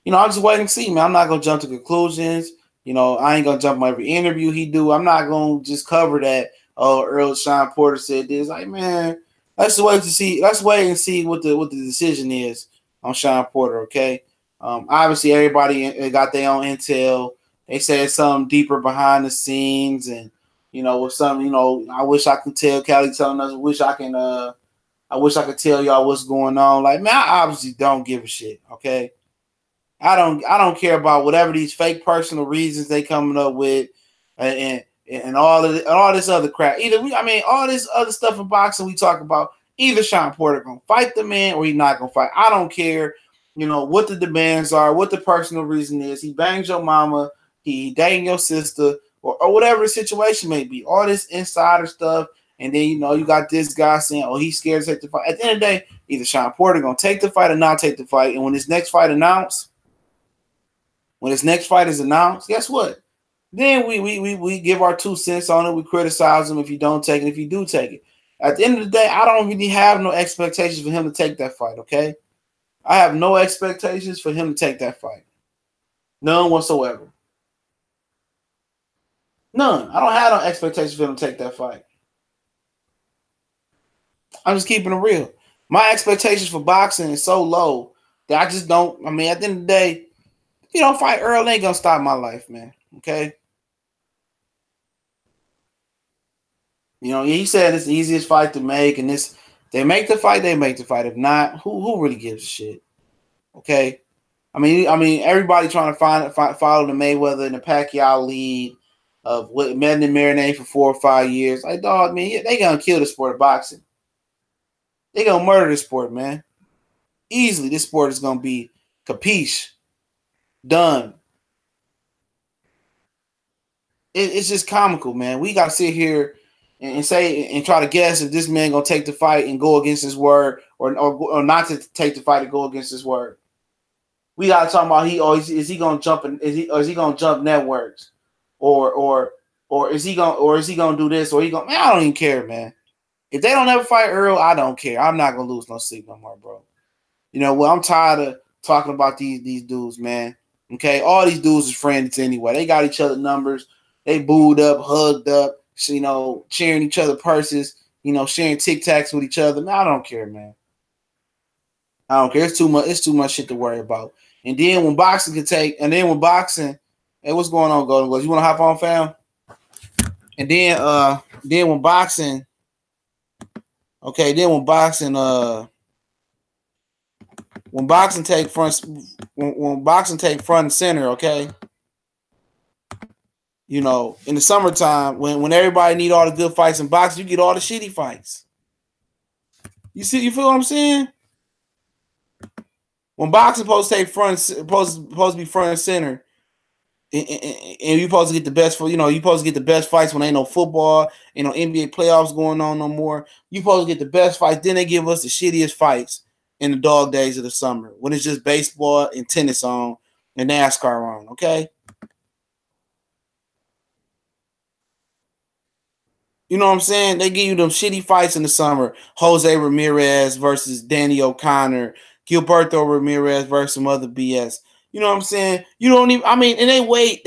I'll just wait and see, man. I'm not gonna jump to conclusions. I ain't gonna jump on every interview he do. I'm not gonna just cover that. Oh, Earl Sean Porter said this. Like, man, let's wait and see what the decision is on Sean Porter. Okay. Obviously, everybody got their own intel. They said something deeper behind the scenes and with something, I wish I could tell Cali telling us, I wish I could tell y'all what's going on. Like, man, I obviously don't give a shit, okay? I don't care about whatever these fake personal reasons they coming up with and all this other crap. All this other stuff in boxing we talk about, either Sean Porter gonna fight the man or he not gonna fight. I don't care, what the demands are, what the personal reason is. He bangs your mama, he dating your sister, or whatever the situation may be. All this insider stuff. And then, you got this guy saying, oh, he's scared to take the fight. At the end of the day, either Sean Porter going to take the fight or not take the fight. And when his next fight is announced, guess what? Then we give our 2 cents on it. We criticize him if you don't take it, if you do take it. At the end of the day, I don't really have no expectations for him to take that fight, okay? I have no expectations for him to take that fight. None whatsoever. None. I don't have no expectations for him to take that fight. I'm just keeping it real. My expectations for boxing is so low that I just don't. At the end of the day, if you don't fight Earl, ain't gonna stop my life, man. Okay. He said it's the easiest fight to make, and they make the fight, they make the fight. If not, who really gives a shit? Okay. Everybody trying to follow the Mayweather and the Pacquiao lead of what men and marinate for 4 or 5 years. Like, dog, man, they gonna kill the sport of boxing. They gonna murder this sport, man. Easily, this sport is gonna be capiche. Done. It's just comical, man. We gotta sit here and say and try to guess if this man gonna take the fight and go against his word, or not to take the fight and go against his word. We gotta talk about is he gonna jump is he gonna jump networks, or is he gonna do this, or man, I don't even care, man. If they don't ever fight Earl, I don't care. I'm not gonna lose no sleep no more, bro. I'm tired of talking about these dudes, man. Okay, all these dudes is friends anyway. They got each other numbers. They booed up, hugged up, cheering each other purses. Sharing Tic Tacs with each other. Man, I don't care, man. I don't care. It's too much shit to worry about. And then when boxing, hey, what's going on, Golden Gloves? You want to hop on, fam? And then when boxing. Okay, then when boxing take front and center, okay? In the summertime, when everybody need all the good fights in boxing, you get all the shitty fights. You feel what I'm saying? When boxing supposed to be front and center, and you supposed to get the best you supposed to get the best fights when ain't no football, NBA playoffs going on no more. You supposed to get the best fights. Then they give us the shittiest fights in the dog days of the summer when it's just baseball and tennis on and NASCAR on. Okay. You know what I'm saying? They give you them shitty fights in the summer. Jose Ramirez versus Danny O'Connor, Gilberto Ramirez versus some other BS. You know what I'm saying? You don't even, and they wait,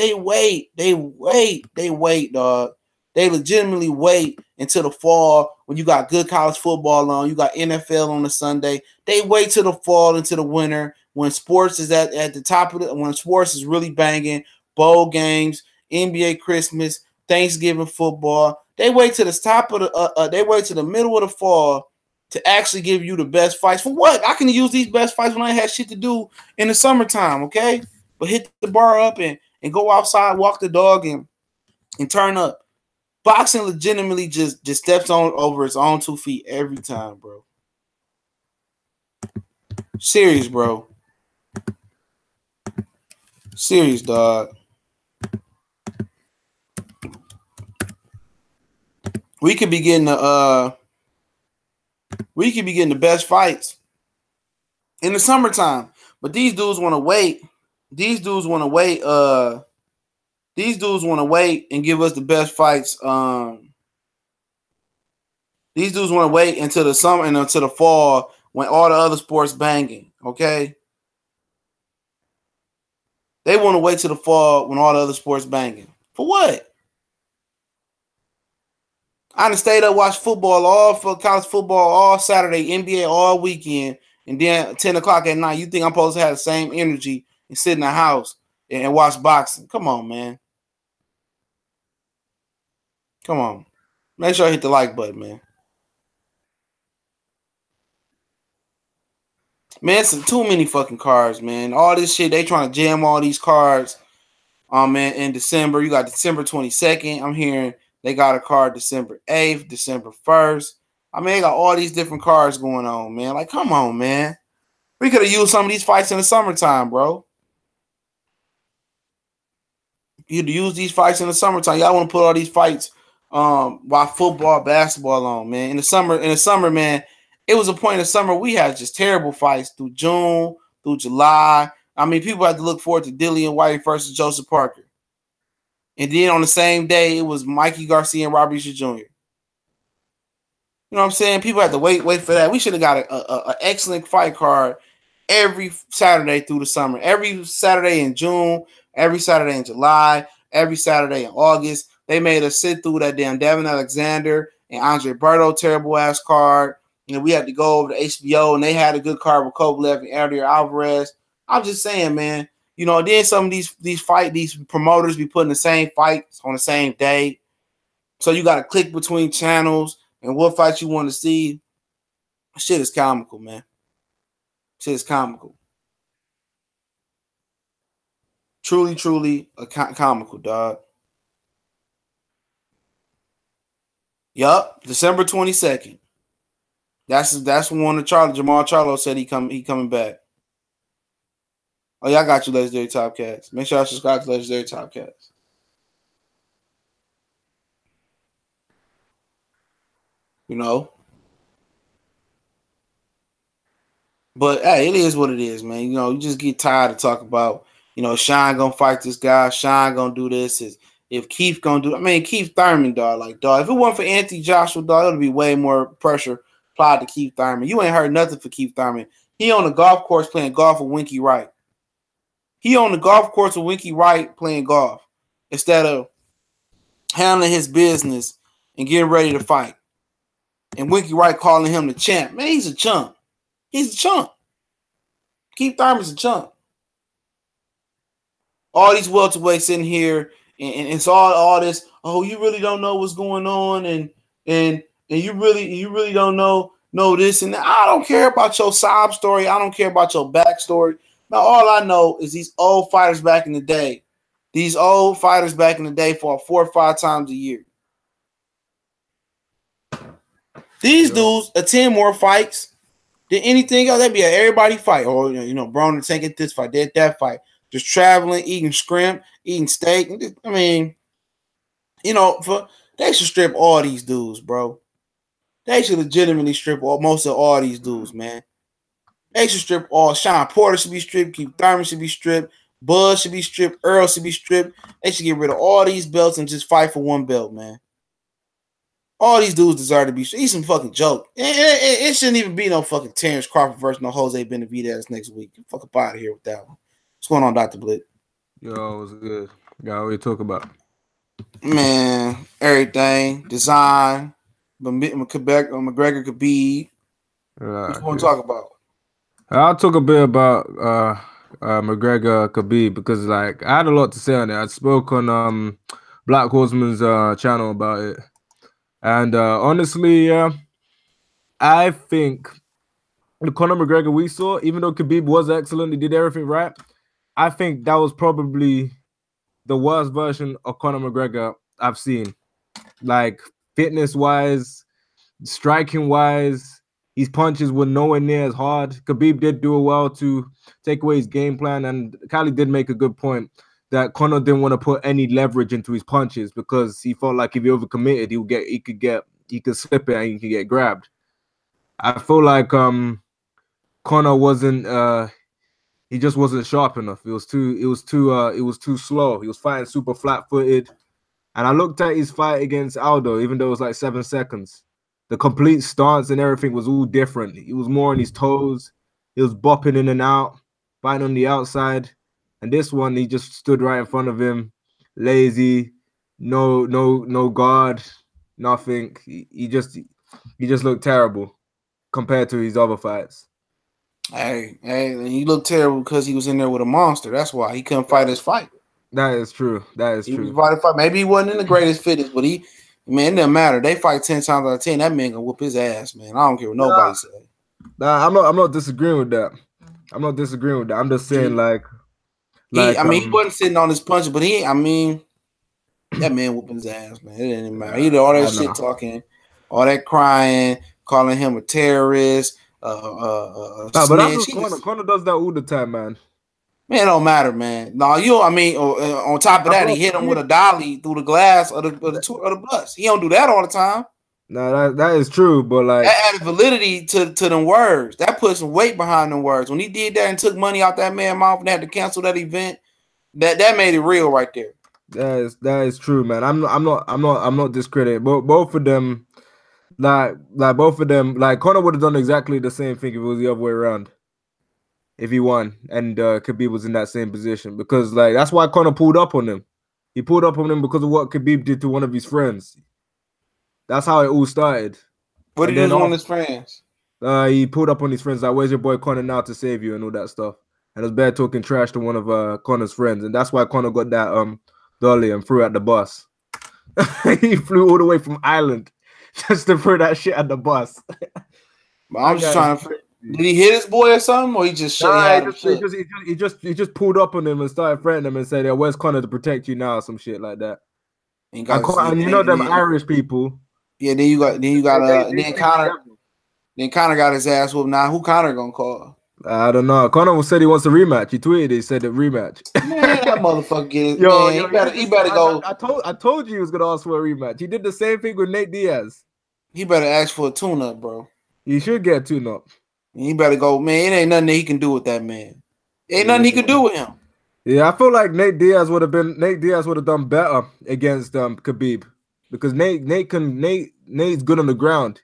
dog. They legitimately wait until the fall when you got good college football on, you got NFL on a Sunday. They wait till the fall into the winter when sports is at the top of when sports is really banging, bowl games, NBA Christmas, Thanksgiving football. They wait to the top of they wait to the middle of the fall to actually give you the best fights. For what? I can use these best fights when I had shit to do in the summertime, okay? But hit the bar up and go outside, walk the dog, and turn up. Boxing legitimately just steps on over its own 2 feet every time, bro. Serious, bro. Serious, dog. We could be getting the best fights in the summertime, but these dudes want to wait. These dudes want to wait and give us the best fights. These dudes want to wait until the summer and until the fall when all the other sports banging. Okay, they want to wait till the fall when all the other sports banging. For what? I done stayed up, watched football for college football all Saturday, NBA all weekend, and then 10 o'clock at night. You think I'm supposed to have the same energy and sit in the house and watch boxing? Come on, man. Come on. Make sure I hit the like button, man. Man, it's too many fucking cards, man. All this shit, they trying to jam all these cards. Man, in December, you got December 22nd. I'm hearing they got a card December 8th, December 1st. I mean, they got all these different cards going on, man. Like, come on, man. We could have used some of these fights in the summertime, bro. You'd use these fights in the summertime. Y'all want to put all these fights while football, basketball on, man. In the summer, man, it was a point in the summer we had just terrible fights through June, through July. I mean, people had to look forward to Dillian White versus Joseph Parker. And then on the same day, it was Mikey Garcia and Robert Easter Jr. You know what I'm saying? People had to wait for that. We should have got an excellent fight card every Saturday through the summer. Every Saturday in June, every Saturday in July, every Saturday in August. They made us sit through that damn Devin Alexander and Andre Berto terrible ass card. You know, we had to go over to HBO and they had a good card with Kovalev and Eddie Alvarez. I'm just saying, man. You know, then some of these promoters be putting the same fights on the same day. So you got to click between channels and what fights you want to see. Shit is comical, man. Shit is comical. Truly, truly comical, dog. Yup, December 22nd. That's when Jamal Charlo said he coming back. Oh, yeah, I got you, Legendary Top Cats. Make sure I subscribe to Legendary Top Cats. You know? But, hey, it is what it is, man. You know, you just get tired of talking about, you know, Sean gonna fight this guy. Sean gonna do this. If Keith gonna do it. I mean, Keith Thurman, dog. Like, dog, if it wasn't for Anthony Joshua, dog, it would be way more pressure applied to Keith Thurman. You ain't heard nothing for Keith Thurman. He on the golf course playing golf with Winky Wright. He on the golf course with Winky Wright playing golf instead of handling his business and getting ready to fight. And Winky Wright calling him the champ. Man, he's a chump. He's a chump. Keith Thurman's a chump. All these welterweights sitting here and it's all this, oh, you really don't know what's going on and you really don't know this and that. I don't care about your sob story. I don't care about your backstory. Now, all I know is these old fighters back in the day. These old fighters back in the day fought 4 or 5 times a year. These dudes attend more fights than anything else. That'd be an everybody fight. Or, you know, Broner taking this fight, that fight. Just traveling, eating shrimp, eating steak. I mean, you know, they should strip all these dudes, bro. They should legitimately strip most of all these dudes, man. They should strip all. Sean Porter should be stripped. Keith Thurman should be stripped. Bud should be stripped. Earl should be stripped. They should get rid of all these belts and just fight for one belt, man. All these dudes deserve to be stripped. He's some fucking joke. It shouldn't even be no fucking Terrence Crawford versus no Jose Benavidez next week. Get the fuck up out of here with that one. What's going on, Dr. Blitt? Yo, what's good? Got what you talk about? Man, everything. Design. McGregor, Khabib. What you want to talk about? I'll talk a bit about McGregor, Khabib, because like I had a lot to say on it. I spoke on Black Horseman's channel about it, and honestly, I think the Conor McGregor we saw, even though Khabib was excellent, he did everything right. I think that was probably the worst version of Conor McGregor I've seen. Like fitness-wise, striking-wise, his punches were nowhere near as hard. Khabib did do well to take away his game plan, and Kali did make a good point that Conor didn't want to put any leverage into his punches because he felt like if he overcommitted, he could slip it and he could get grabbed. I feel like Conor wasn't he just wasn't sharp enough. It was too slow. He was fighting super flat-footed. And I looked at his fight against Aldo, even though it was like 7 seconds. The complete stance and everything was all different. He was more on his toes. He was bopping in and out, fighting on the outside. And this one, he just stood right in front of him, lazy, no guard, nothing. He just looked terrible compared to his other fights. Hey, he looked terrible because he was in there with a monster. That's why he couldn't fight his fight. That is true. That is true. Maybe he wasn't in the greatest fitness, but he Man, it doesn't matter. They fight 10 times out of 10. That man gonna whoop his ass, man. I don't care what nobody say. Nah, I'm not disagreeing with that. I'm not disagreeing with that. I'm just saying, he wasn't sitting on his punch, but that man whooping his ass, man. It didn't matter. He did all that shit talking, all that crying, calling him a terrorist. But that's what Conor does that all the time, man. Man, it don't matter, man. No, on top of that, he hit him with a dolly through the glass of the bus. He don't do that all the time. No, that is true, but like that added validity to them words. That put some weight behind them words. When he did that and took money out that man's mouth and had to cancel that event, that made it real right there. That is true, man. I'm not discrediting. Both of them, like both of them, like Conor would have done exactly the same thing if it was the other way around. If he won and Khabib was in that same position, because like that's why Conor pulled up on him. He pulled up on him because of what Khabib did to one of his friends. That's how it all started. What did he do on his friends? He pulled up on his friends like, "Where's your boy Conor now to save you?" and all that stuff. And it was bad talking trash to one of Conor's friends, and that's why Conor got that dolly and threw at the bus. He flew all the way from Ireland just to throw that shit at the bus. But I'm just trying to. Did he hit his boy or something, or he just he just pulled up on him and started threatening him and said, "Yeah, where's Conor to protect you now?" Some shit like that. And you know them Irish people. Yeah, then Conor got his ass whooped. Now who Conor gonna call? I don't know. Conor said he wants a rematch. He tweeted. He said a rematch. Man, that motherfucker get it. He better go. I told you he was gonna ask for a rematch. He did the same thing with Nate Diaz. He better ask for a tune-up, bro. He should get a tune-up. He better go, man. It ain't nothing that he can do with that man. Ain't nothing he can do with him. Yeah, I feel like Nate Diaz would have done better against Khabib, because Nate's good on the ground.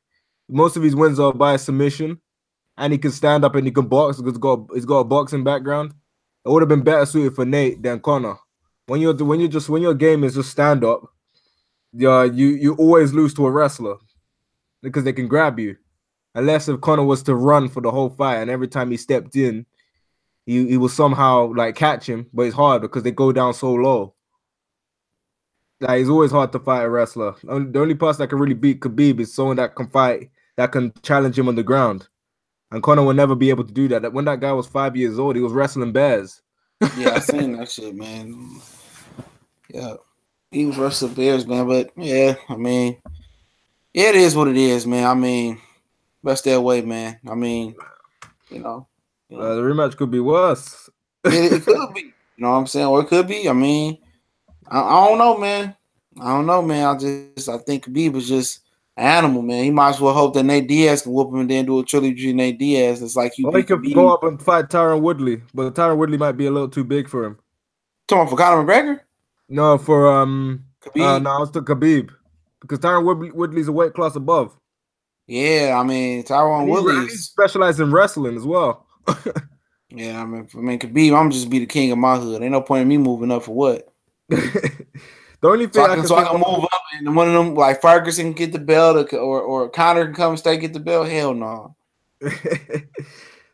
Most of his wins are by submission, and he can stand up and he can box because he's got a boxing background. It would have been better suited for Nate than Conor. When your game is just stand up, you always lose to a wrestler because they can grab you. Unless if Conor was to run for the whole fight and every time he stepped in, he will somehow like catch him, but it's hard because they go down so low. Like it's always hard to fight a wrestler. The only person that can really beat Khabib is someone that can fight, that can challenge him on the ground. And Conor will never be able to do that. When that guy was 5 years old, he was wrestling bears. Yeah, I seen that shit, man. Yeah, he was wrestling bears, man. But yeah, I mean, yeah, it is what it is, man. I mean, best that way, man. I mean, you know the rematch could be worse. It could be. You know what I'm saying? Or it could be. I mean, I don't know, man. I think Khabib is just an animal, man. He might as well hope that Nate Diaz can whoop him and then do a trilogy Nate Diaz. It's like he could go up and fight Tyron Woodley, but Tyron Woodley might be a little too big for him. Talking for Conor McGregor? No, for Khabib. No, it's to Khabib because Tyron Woodley's a weight class above. Yeah, I mean Tyron Woodley specialized in wrestling as well. Yeah, I mean Khabib, I'm just be the king of my hood. Ain't no point in me moving up for what. The only thing so I can move up and one of them like Ferguson can get the belt or Conor can come and stay get the belt. Hell no.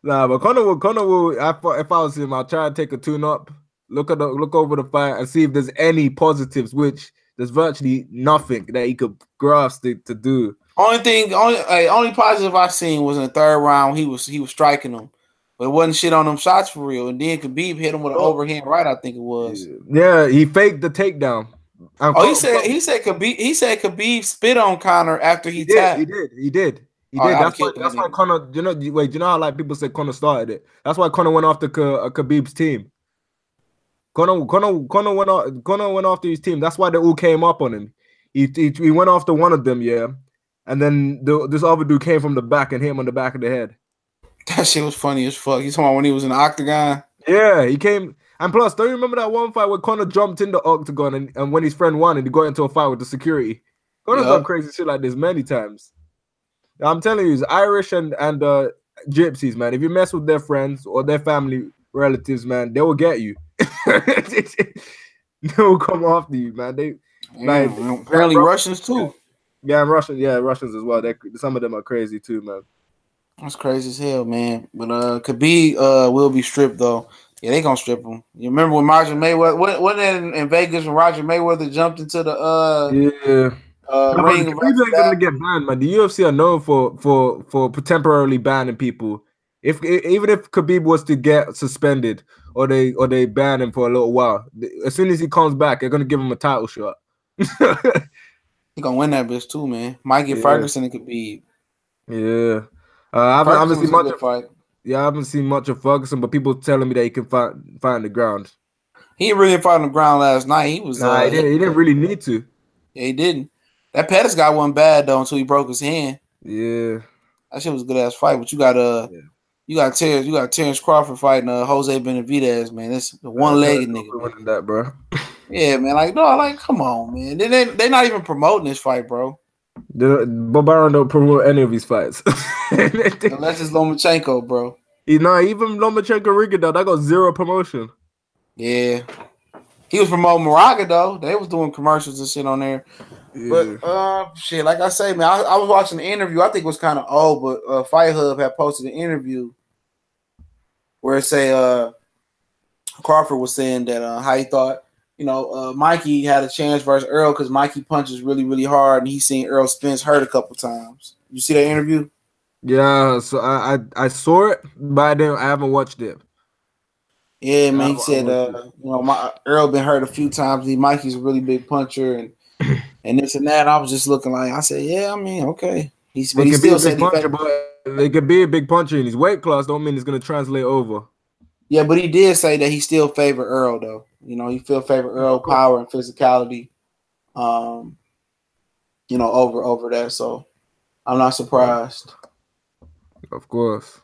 Nah, but Conor will. If I was him, I'll try to take a tune up, look over the fight and see if there's any positives. Which there's virtually nothing that he could grasp to do. Only positive I seen was in the third round. He was striking him, but it wasn't shit on them shots for real. And then Khabib hit him with an overhand right, I think it was. Yeah, he faked the takedown. He said Khabib spit on Conor after he tapped. He did. That's why Conor. Do you know how like people say Conor started it? That's why Conor went after Khabib's team. Conor went after his team. That's why they all came up on him. He went after one of them, yeah. And then this other dude came from the back and hit him on the back of the head. That shit was funny as fuck. You talking about when he was in the octagon? Yeah, he came. And plus, don't you remember that one fight where Conor jumped in the octagon and when his friend won and he got into a fight with the security? Conor's done crazy shit like this many times. I'm telling you, it's Irish and gypsies, man. If you mess with their friends or their family relatives, man, they will get you. They will come after you, man. Apparently Russians too. Yeah, Russians as well. Some of them are crazy too, man. That's crazy as hell, man. But Khabib will be stripped though. Yeah, they gonna strip him. You remember when Roger Mayweather wasn't it in Vegas when Roger Mayweather jumped into the No, but Ring Khabib versus ain't gonna that. get banned, man. The UFC are known for temporarily banning people. Even if Khabib was to get suspended or they ban him for a little while, as soon as he comes back, they're gonna give him a title shot. He gonna win that bitch too, man. Mikey Yeah, Ferguson and Khabib. yeah. I haven't Ferguson seen was a much good of fight. I haven't seen much of Ferguson, but people telling me that he can fight on the ground. He didn't really fight on the ground last night. He was Nah, he didn't really need to. yeah, he didn't. That Pettis guy wasn't bad though until he broke his hand. Yeah. That shit was a good ass fight. But Yeah. you got Terrence Crawford fighting Jose Benavidez, man. That's the one Terrence legged nigga, Crawford man. winning that, bro. Yeah, man. Like, no, like, come on, man. They not even promoting this fight, bro. Bob Arum don't promote any of his fights. Unless it's Lomachenko, bro. Even Lomachenko Rigondeaux, that got zero promotion. Yeah. He was promoting Moraga though. They was doing commercials and shit on there. Yeah. But shit, like I say, man, I was watching the interview. I think it was kind of old, but Fight Hub had posted an interview where it say Crawford was saying that how he thought, Mikey had a chance versus Earl because Mikey punches really, really hard, and he seen Earl Spence hurt a couple times. You see that interview? Yeah, so I saw it, but I haven't watched it. Yeah, man. He said, my Earl been hurt a few times. Mikey's a really big puncher, and this and that. I was just looking like, I said, yeah, I mean, okay. He still said he puncher, but they could be a big puncher in his weight class. Don't mean it's gonna translate over. Yeah, but he did say that he still favored Earl though. He still favored Earl power and physicality, over that. So I'm not surprised. Of course.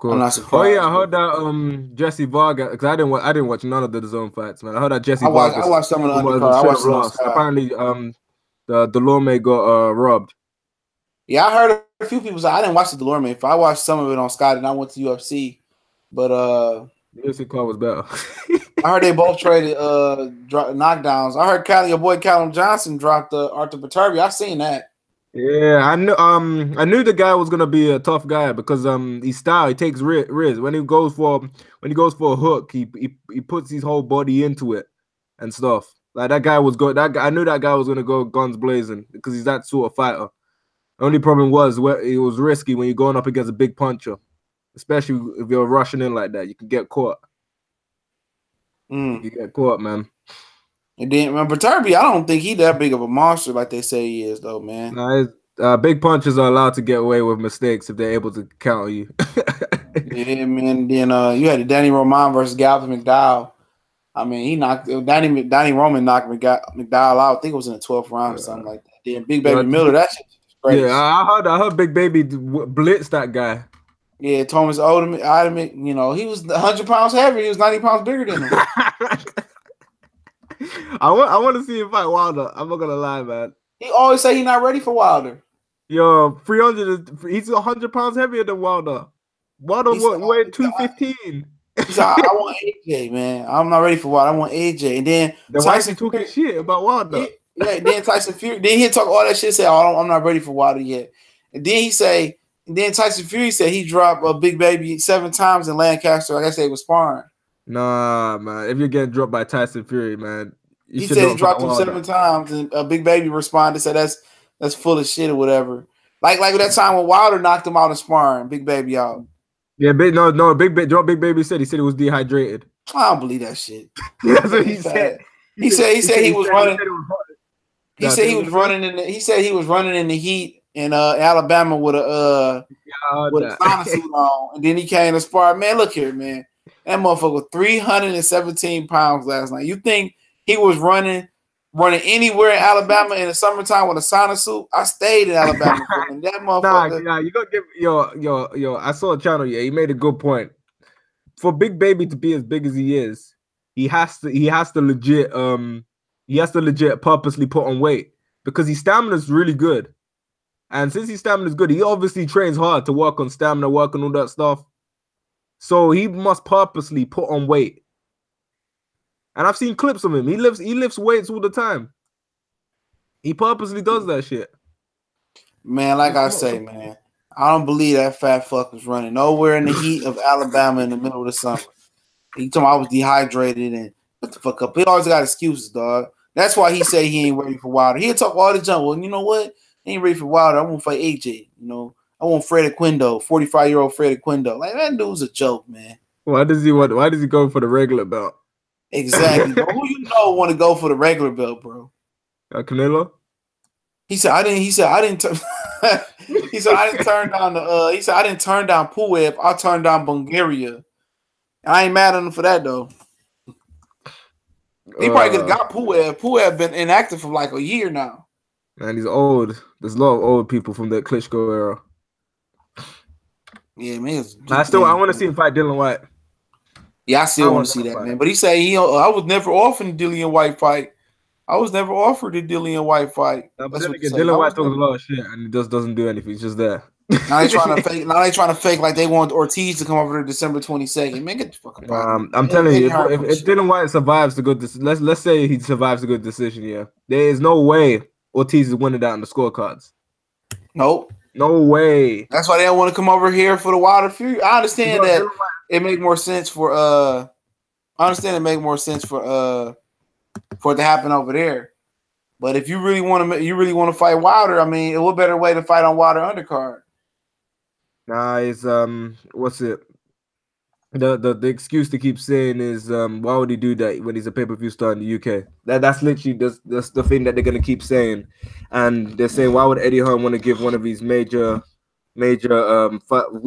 I'm not surprised. Oh yeah, I heard that Jesse Vargas, because I didn't watch none of the DAZN fights, man. I heard that Jesse Vargas. I watched some of the undercard. I watched lost. Apparently, the Delorme got robbed. Yeah, I heard a few people say I didn't watch the Delorme fight. I watched some of it on Scott, and I went to UFC. But the UFC card was better. I heard they both traded knockdowns. I heard your boy Callum Johnson dropped Arthur Viterbi. I seen that. Yeah, I knew the guy was gonna be a tough guy because his style, he takes risk. When he goes for a hook, he puts his whole body into it and stuff. Like that guy was good. I knew that guy was gonna go guns blazing because he's that sort of fighter. The only problem was it was risky when you're going up against a big puncher, especially if you're rushing in like that. You can get caught. You can get caught, man. And then Viterbi, I don't think he's that big of a monster like they say he is, though, man. Nah, big punchers are allowed to get away with mistakes if they're able to counter you. Yeah, man. Then you had the Danny Roman versus Galvin McDowell. I mean, he knocked Danny Roman knocked McDowell out. I think it was in the 12th round or something like that. Then Big Baby Miller, that shit was crazy. Yeah, I heard Big Baby blitz that guy. Yeah, Thomas Odom, he was 100 pounds heavier. He was 90 pounds bigger than him. I want to see him fight Wilder. I'm not gonna lie, man. He always say he's not ready for Wilder. Yo, 300. He's 100 pounds heavier than Wilder. Wilder weighed 215. He said, I want AJ, man. I'm not ready for Wilder. I want AJ. And then Tyson talking shit about Wilder. Yeah, then Tyson Fury. Then he talk all that shit. Say, I'm not ready for Wilder yet. And then Tyson Fury said he dropped a Big Baby 7 times in Lancaster. Like I said, he was sparring. Nah, man. If you're getting dropped by Tyson Fury, man, he said he dropped him 7 times, and a Big Baby responded, said that's full of shit or whatever. Like that time when Wilder knocked him out in sparring, Big Baby out. Yeah, Big Baby said he was dehydrated. I don't believe that shit. That's what he said. He said he was running. He said he was running in the. He said he was running in the heat in Alabama with a sauna suit on, and then he came to spar. Man, look here, man. That motherfucker was 317 pounds last night. You think he was running anywhere in Alabama in the summertime with a sauna suit? I stayed in Alabama. And that motherfucker. Nah, you gotta give yo. I saw a channel. Yeah, he made a good point. For Big Baby to be as big as he is, he has to legit purposely put on weight because his stamina is really good. And since his stamina is good, he obviously trains hard to work on stamina, work on all that stuff. So he must purposely put on weight. And I've seen clips of him. He lifts weights all the time. He purposely does that shit. Man, like I say, man, I don't believe that fat fuck was running nowhere in the heat of Alabama in the middle of the summer. He told me I was dehydrated and what the fuck up. He always got excuses, dog. That's why he say he ain't ready for Wilder. He'll talk all the junk. Well, you know what? He ain't ready for Wilder. I won't fight AJ. You know, I want Fred Aquindo, 45-year-old Fred Aquindo. Like, that dude's a joke, man. Why does he go for the regular belt? Exactly, bro. Who you know want to go for the regular belt, bro? Canelo? He said I didn't. He said I didn't. He said I didn't turn down the. He said I didn't turn down Puev. I turned down Bulgaria. I ain't mad at him for that though. He probably could have got Puev. Puev been inactive for like a year now. Man, he's old. There's a lot of old people from the Klitschko era. Yeah, man. I want to see him fight Dylan White. Yeah, I still want to see that, man. But he said I was never offered the Dillian White fight. I was never offered the Dillian White fight. That's what Dylan White talks a lot of shit and he just doesn't do anything. He's just there. Now they trying to fake. Now they trying to fake like they want Ortiz to come over there December 22nd. Man, get the fuck out. I'm telling you, if Dylan White survives the good, let's say he survives a good decision. Yeah, there is no way Ortiz is winning that on the scorecards. Nope. No way. That's why they don't want to come over here for the Wilder Fury. I understand that it make more sense for I understand it make more sense for it to happen over there. But if you really want to fight Wilder, I mean, what better way to fight on Wilder undercard? Nah, it's what's it? The excuse to keep saying is why would he do that when he's a pay-per-view star in the UK? That's literally that's the thing that they're gonna keep saying, and they're saying why would Eddie Hearn want to give one of these major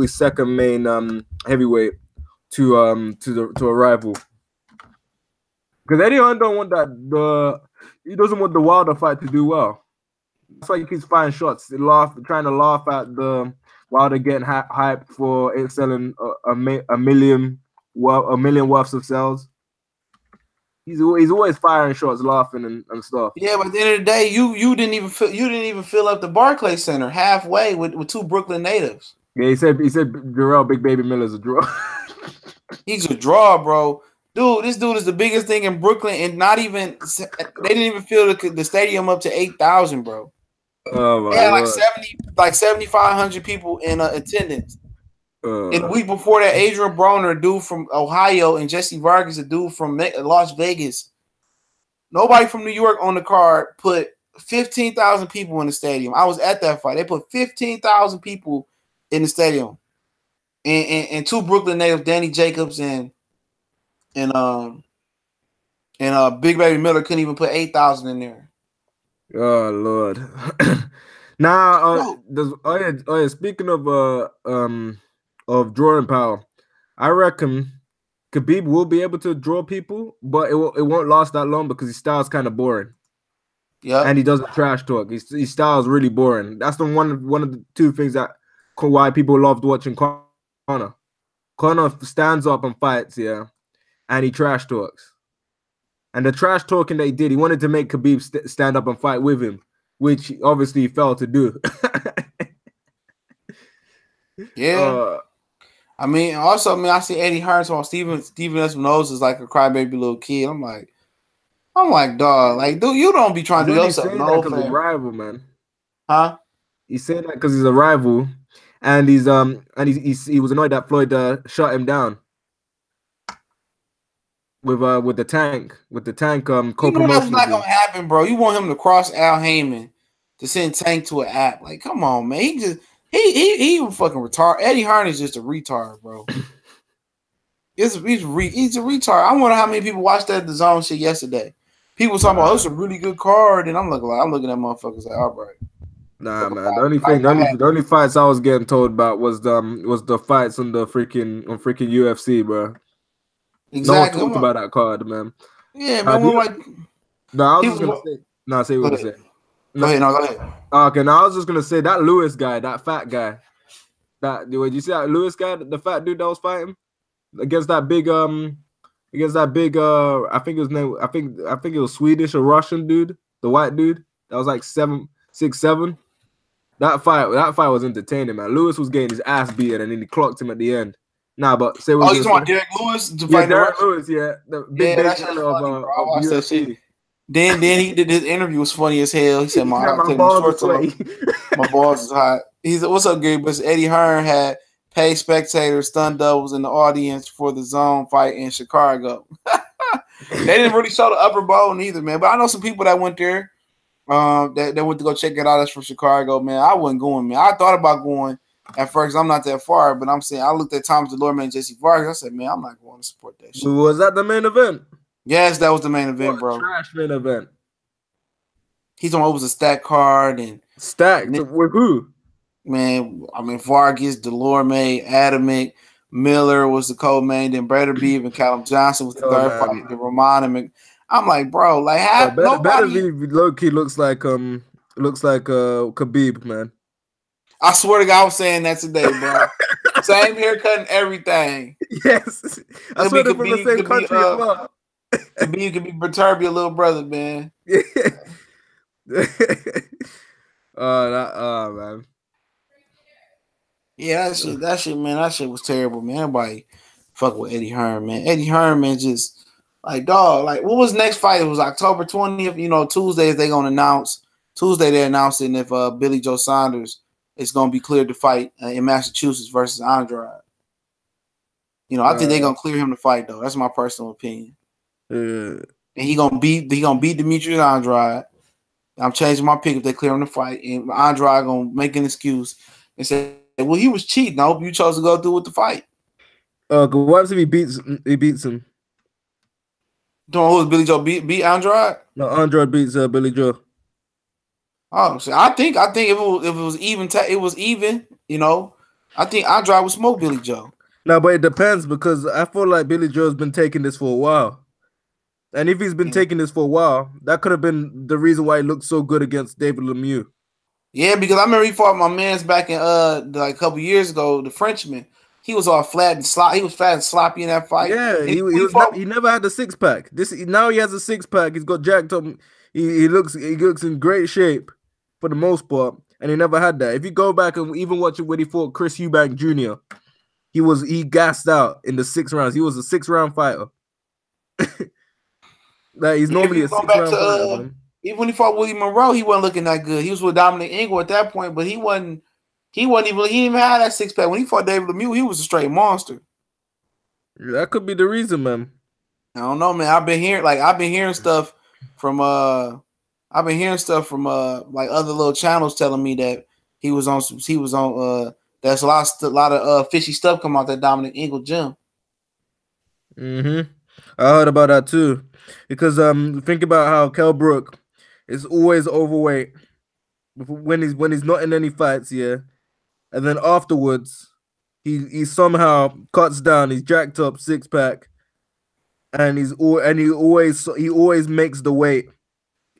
second main heavyweight to a rival? Because Eddie Hearn don't want he doesn't want the Wilder fight to do well. That's why he keeps firing shots, trying to laugh at the Wilder getting hyped for it selling a million worths of sales. He's always firing shots, laughing and stuff. Yeah, but at the end of the day, you didn't even fill up the Barclays Center halfway with two Brooklyn natives. Yeah, he said Jarrell Big Baby Miller's a draw. He's a draw, bro. Dude, this dude is the biggest thing in Brooklyn, and they didn't even fill the stadium up to 8,000, bro. Oh my God. like 7,500 people in attendance. And the week before that, Adrian Broner, a dude from Ohio, and Jesse Vargas, a dude from Las Vegas. Nobody from New York on the card put 15,000 people in the stadium. I was at that fight. They put 15,000 people in the stadium, and two Brooklyn natives, Danny Jacobs and Big Baby Miller couldn't even put 8,000 in there. Oh Lord! Now, speaking of drawing power, I reckon Khabib will be able to draw people, but it won't last that long because his style's kind of boring. Yeah, and he doesn't trash talk. His style's really boring. That's one of the two things that why people loved watching Conor. Conor stands up and fights, yeah, and he trash talks. And the trash talking that he did, he wanted to make Khabib stand up and fight with him, which obviously he failed to do. Yeah. I see Eddie Hearn on Steven Espinosa is like a crybaby little kid. I'm like, dog, like, dude, you don't be trying to do yourself no favor. He's a rival, man. Huh? He's saying that because he's a rival, and he was annoyed that Floyd shut him down. With the tank. You know that's not gonna happen, bro. You want him to cross Al Heyman to send Tank to an app? Like, come on, man. He fucking retarded. Eddie Hearn is just a retard, bro. He's a retard. I wonder how many people watched that DAZN shit yesterday. People talking about it's a really good card, and I'm looking at motherfuckers like, all right. Nah, man. The only fights I was getting told about was the fights on freaking UFC, bro. Exactly. No one talked about that card, man. Yeah, man. I was just gonna say. No, say what you say. Go ahead. Okay, now I was just gonna say that Lewis guy, that fat guy. Did you see that Lewis guy, the fat dude that was fighting against that big I think it was Swedish or Russian dude, the white dude that was like 6'7". That fight was entertaining, man. Lewis was getting his ass beaten, and then he clocked him at the end. Nah, but say what. Oh, you talking about Derek Lewis? Derek Lewis, yeah. The big that's funny, bro. I watched that shit. Then he did his interview was funny as hell. He said, my balls is hot. He said, what's up, Gary? But Eddie Hearn had paid spectators, stunned doubles in the audience for the DAZN fight in Chicago. They didn't really show the upper bowl either, man. But I know some people that went there. That went to go check it out. That's from Chicago, man. I wasn't going, man. I thought about going at first. I'm not that far, but I'm saying I looked at Thomas DeLorme and Jesse Vargas. I said, man, I'm not going to support that shit. Was that the main event? Yes, that was the main event, bro. Trash main event. He's on. It was a stack card and stacked with who? Man, I mean Vargas, DeLorme, Adamic, Miller was the co-main, then Brother Beef and Callum Johnson was the third fight. The Roman and I'm like, bro, like half nobody. Low key looks like Khabib, man. I swear to God, I was saying that today, bro. Same haircut and everything. Yes, I swear they're from the same country as well. Khabib could be perturb your little brother, man. Man. Yeah, that shit, man. That shit was terrible, man. Everybody fuck with Eddie Hearn, man. Eddie Hearn, man, just like dog. Like, what was next fight? It was October 20th. You know, Tuesdays they gonna announce. Tuesday they're announcing if Billy Joe Saunders is gonna be cleared to fight in Massachusetts versus Andrade. You know, I think they're gonna clear him to fight though. That's my personal opinion. And he gonna beat Demetrius Andrade. I'm changing my pick if they clear him to fight, and Andrade gonna make an excuse and say, well, he was cheating. I hope you chose to go through with the fight. What if he beats him? Don't know who Billy Joe beat Andrade? No, Andrade beats Billy Joe. Oh, so I think if it was even, it was even. You know, I think Andrade would smoke Billy Joe. No, but it depends because I feel like Billy Joe's been taking this for a while, and if he's been taking this for a while, that could have been the reason why he looked so good against David Lemieux. Yeah, because I remember he fought my man's back in like a couple years ago, the Frenchman. He was all flat and sloppy. He was fat and sloppy in that fight. Yeah, he never had a six pack. Now he has a six pack. He's got jacked up. He looks in great shape for the most part, and he never had that. If you go back and even watch it when he fought Chris Eubank Jr., he gassed out in the 6 rounds. He was a 6-round fighter. Like he's normally a 6-round fighter. Even when he fought Willie Monroe, he wasn't looking that good. He was with Dominic Ingle at that point, but he didn't even have that 6-pack. When he fought David Lemieux, he was a straight monster. That could be the reason, man. I don't know, man. I've been hearing stuff from like other little channels telling me that he was on there's a lot of fishy stuff come out that Dominic Ingle gym. I heard about that too. Because think about how Kell Brook is always overweight when he's not in any fights, yeah. And then afterwards, he somehow cuts down. He's jacked up 6-pack, and he always makes the weight,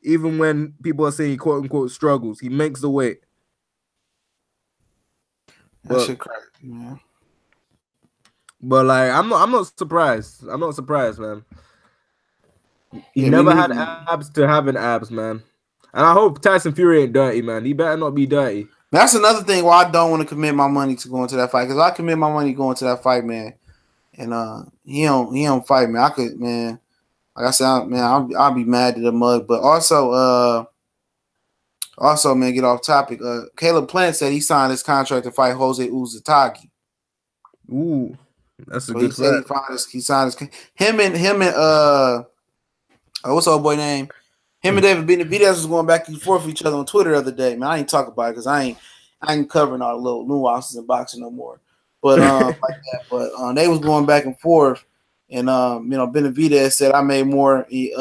even when people are saying he quote unquote struggles. He makes the weight. That shit crazy, man. But like, I'm not surprised. I'm not surprised, man. He never had abs to having abs, man. And I hope Tyson Fury ain't dirty, man. He better not be dirty. That's another thing why I don't want to commit my money to going to that fight. Because I commit my money going to that fight, man, and he don't fight, man. I could, man. Like I said, man, I'll be mad at the mug. But also, man, get off topic. Caleb Plant said he signed his contract to fight Jose Uzatagi. Ooh, that's a so good fight. He signed his him and what's old boy name? Him and David Benavidez was going back and forth with each other on Twitter the other day. Man, I ain't talking about it because I ain't covering all the little nuances in boxing no more. But like that. But they was going back and forth, and Benavidez said I made more. He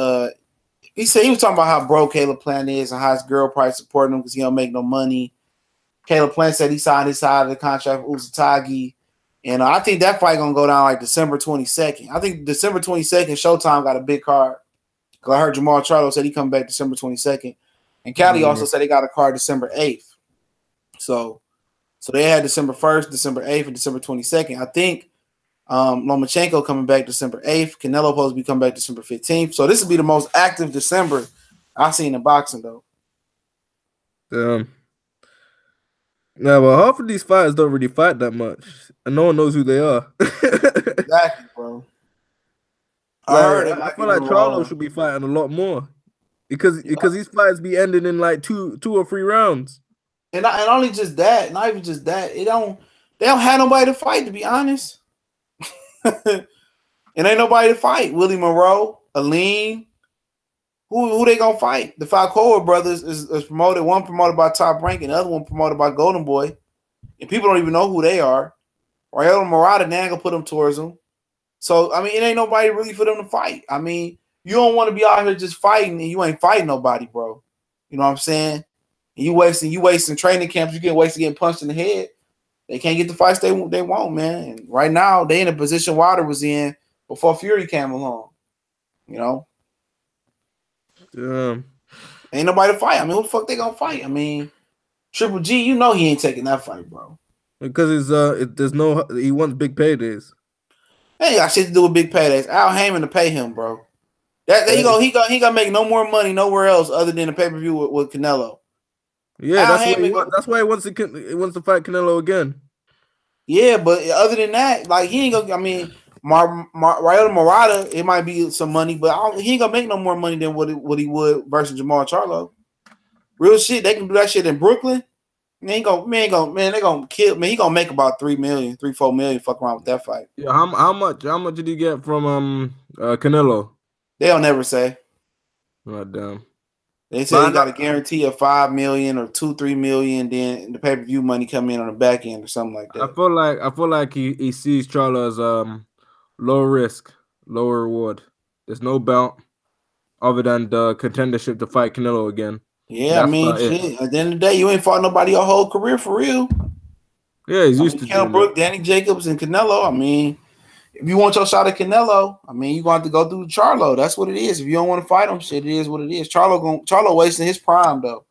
said he was talking about how broke Caleb Plant is and how his girl probably supporting him because he don't make no money. Caleb Plant said he signed his side of the contract with Uzatagi. And I think that fight gonna go down like December 22nd. I think December 22nd, Showtime got a big card. I heard Jamal Charlo said he come back December 22nd. And Cali also said they got a card December 8th. So they had December 1st, December 8th, and December 22nd. I think Lomachenko coming back December 8th. Canelo supposed to be coming back December 15th. So this will be the most active December I've seen in boxing, though. Yeah, well, half of these fighters don't really fight that much. And no one knows who they are. Exactly, bro. I feel like Charlo should be fighting a lot more because these fights be ending in like two or 3 rounds. And only just that, not even just that. They don't have nobody to fight, to be honest. And ain't nobody to fight. Willie Monroe, Aline. Who they gonna fight? The Falcoa brothers is promoted. One promoted by Top Rank, and the other one promoted by Golden Boy. And people don't even know who they are. Rayola Murata, now gonna put them towards them. So I mean, it ain't nobody really for them to fight. I mean, you don't want to be out here just fighting and you ain't fighting nobody, bro. You know what I'm saying? And you wasting training camps. You getting punched in the head. They can't get the fights they want, man. And right now, they in a position Wilder was in before Fury came along. You know? Ain't nobody to fight. I mean, who the fuck they gonna fight? I mean, Triple G, you know he ain't taking that fight, bro. Because he wants big paydays. They ain't got shit to do with big paydays. Al Heyman to pay him, bro. He gonna make no more money nowhere else other than the pay-per-view with Canelo. Yeah, that's why he wants to fight Canelo again. Yeah, but other than that, like he ain't gonna. I mean, Rayola Murata, it might be some money, but he ain't gonna make no more money than what he would versus Jamal Charlo. Real shit, they can do that shit in Brooklyn. They gonna kill man. He gonna make about 4 million. Fuck around with that fight. Yeah, how much did he get from Canelo? They'll never say. Oh damn. They say he got a guarantee of 5 million or 2-3 million. Then the pay-per-view money come in on the back end or something like that. I feel like he sees Charlo as low risk, lower reward. There's no belt other than the contendership to fight Canelo again. Yeah, I mean, shit, at the end of the day, you ain't fought nobody your whole career for real. Yeah, he's used to Kell Brook, Danny Jacobs, and Canelo. I mean, if you want your shot at Canelo, I mean, you're going to have to go through Charlo. That's what it is. If you don't want to fight him, shit, it is what it is. Charlo wasting his prime, though.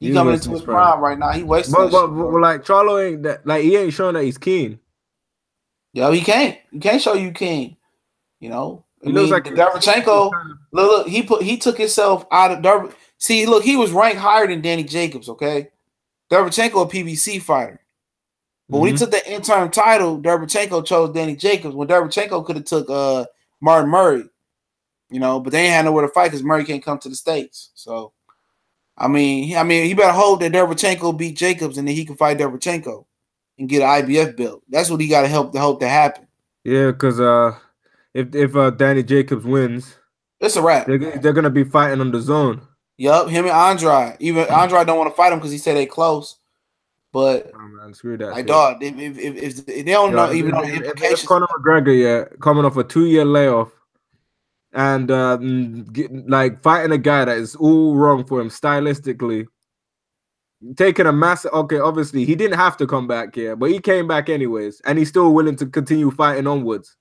He's coming into his prime right now. He wasting his but like, Charlo ain't that, like, he ain't showing that he's keen. Yeah, he can't. He can't show you keen. You know? I mean, like Derevchenko, look, he took himself out of Derevchenko. See, look, he was ranked higher than Danny Jacobs, okay? Derevchenko, a PBC fighter. But when he took the interim title, Derevchenko chose Danny Jacobs. When Derevchenko could have took Martin Murray, you know, but they ain't had nowhere to fight because Murray can't come to the States. So, I mean, he better hope that Derevchenko beat Jacobs and then he can fight Derevchenko and get an IBF belt. That's what he got to hope to happen. Yeah, because if Danny Jacobs wins, it's a wrap. They're gonna be fighting on the zone. Yup, him and Andrade. Even Andrade don't want to fight him because he said they close. But man, screw that. Like dog, if they don't know even know the implications. If Conor McGregor, coming off a 2-year layoff, and like fighting a guy that is all wrong for him stylistically, taking a massive. Okay, obviously he didn't have to come back here, but he came back anyways, and he's still willing to continue fighting onwards.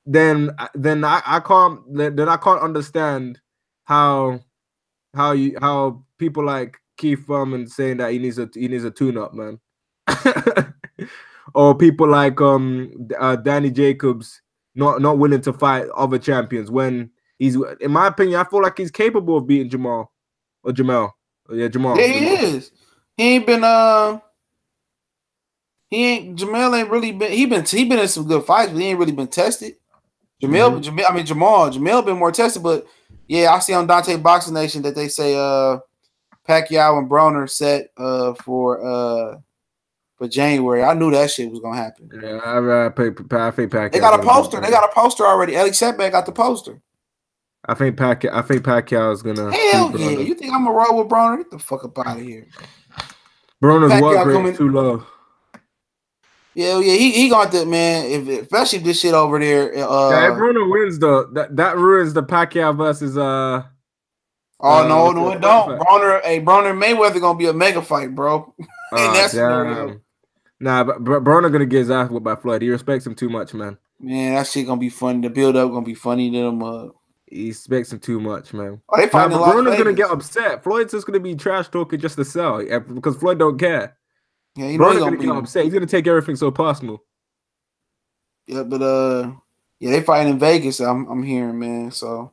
Then I can't understand how people like Keith Thurman saying that he needs a tune-up, man. Or people like Danny Jacobs not willing to fight other champions when he's, in my opinion, I feel like he's capable of beating Jamal. Yeah, Jamal. Yeah, he is. Jamal ain't really been. He been in some good fights, but he ain't really been tested. Jamal been more tested, but yeah, I see on Dante Boxing Nation that they say Pacquiao and Broner set for January. I knew that shit was gonna happen. Yeah, I think Pacquiao. They got a poster. They got a poster already. Alex Setback got the poster. I think Pacquiao is gonna. Hell yeah! You think I'm gonna roll with Broner? Get the fuck up out of here. Broner's work rate too low. Yeah, he got that, man. Especially if this shit over there. If Broner wins though, that ruins the Pacquiao versus no, it don't. Broner Mayweather gonna be a mega fight, bro. In that scenario. Nah, but Broner gonna get his ass whipped by Floyd. He respects him too much, man. Man, that shit gonna be funny. The build up gonna be funny to them. He respects him too much, man. Oh, Broner's gonna get upset. Floyd's just gonna be trash talking just to sell because Floyd don't care. Yeah, Broner's gonna get upset. He's gonna take everything so personal. Yeah, but yeah, they fighting in Vegas. I'm hearing, man. So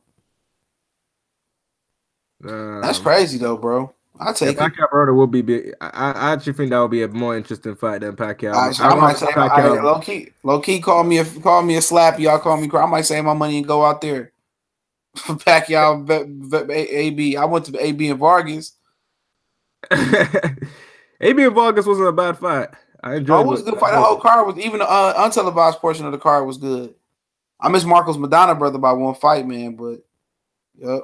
that's crazy though, bro. I take Pacquiao Broner will be big. I actually think that would be a more interesting fight than Pacquiao. I might say low key call me a slappy. Y'all call me. I might save my money and go out there. Pacquiao, AB. I went to AB and Vargas. AB and Vargas wasn't a bad fight. I enjoyed it. It was a good fight. The whole card was, even the untelevised portion of the card was good. I miss Marcos Madonna brother by one fight, man. But yep.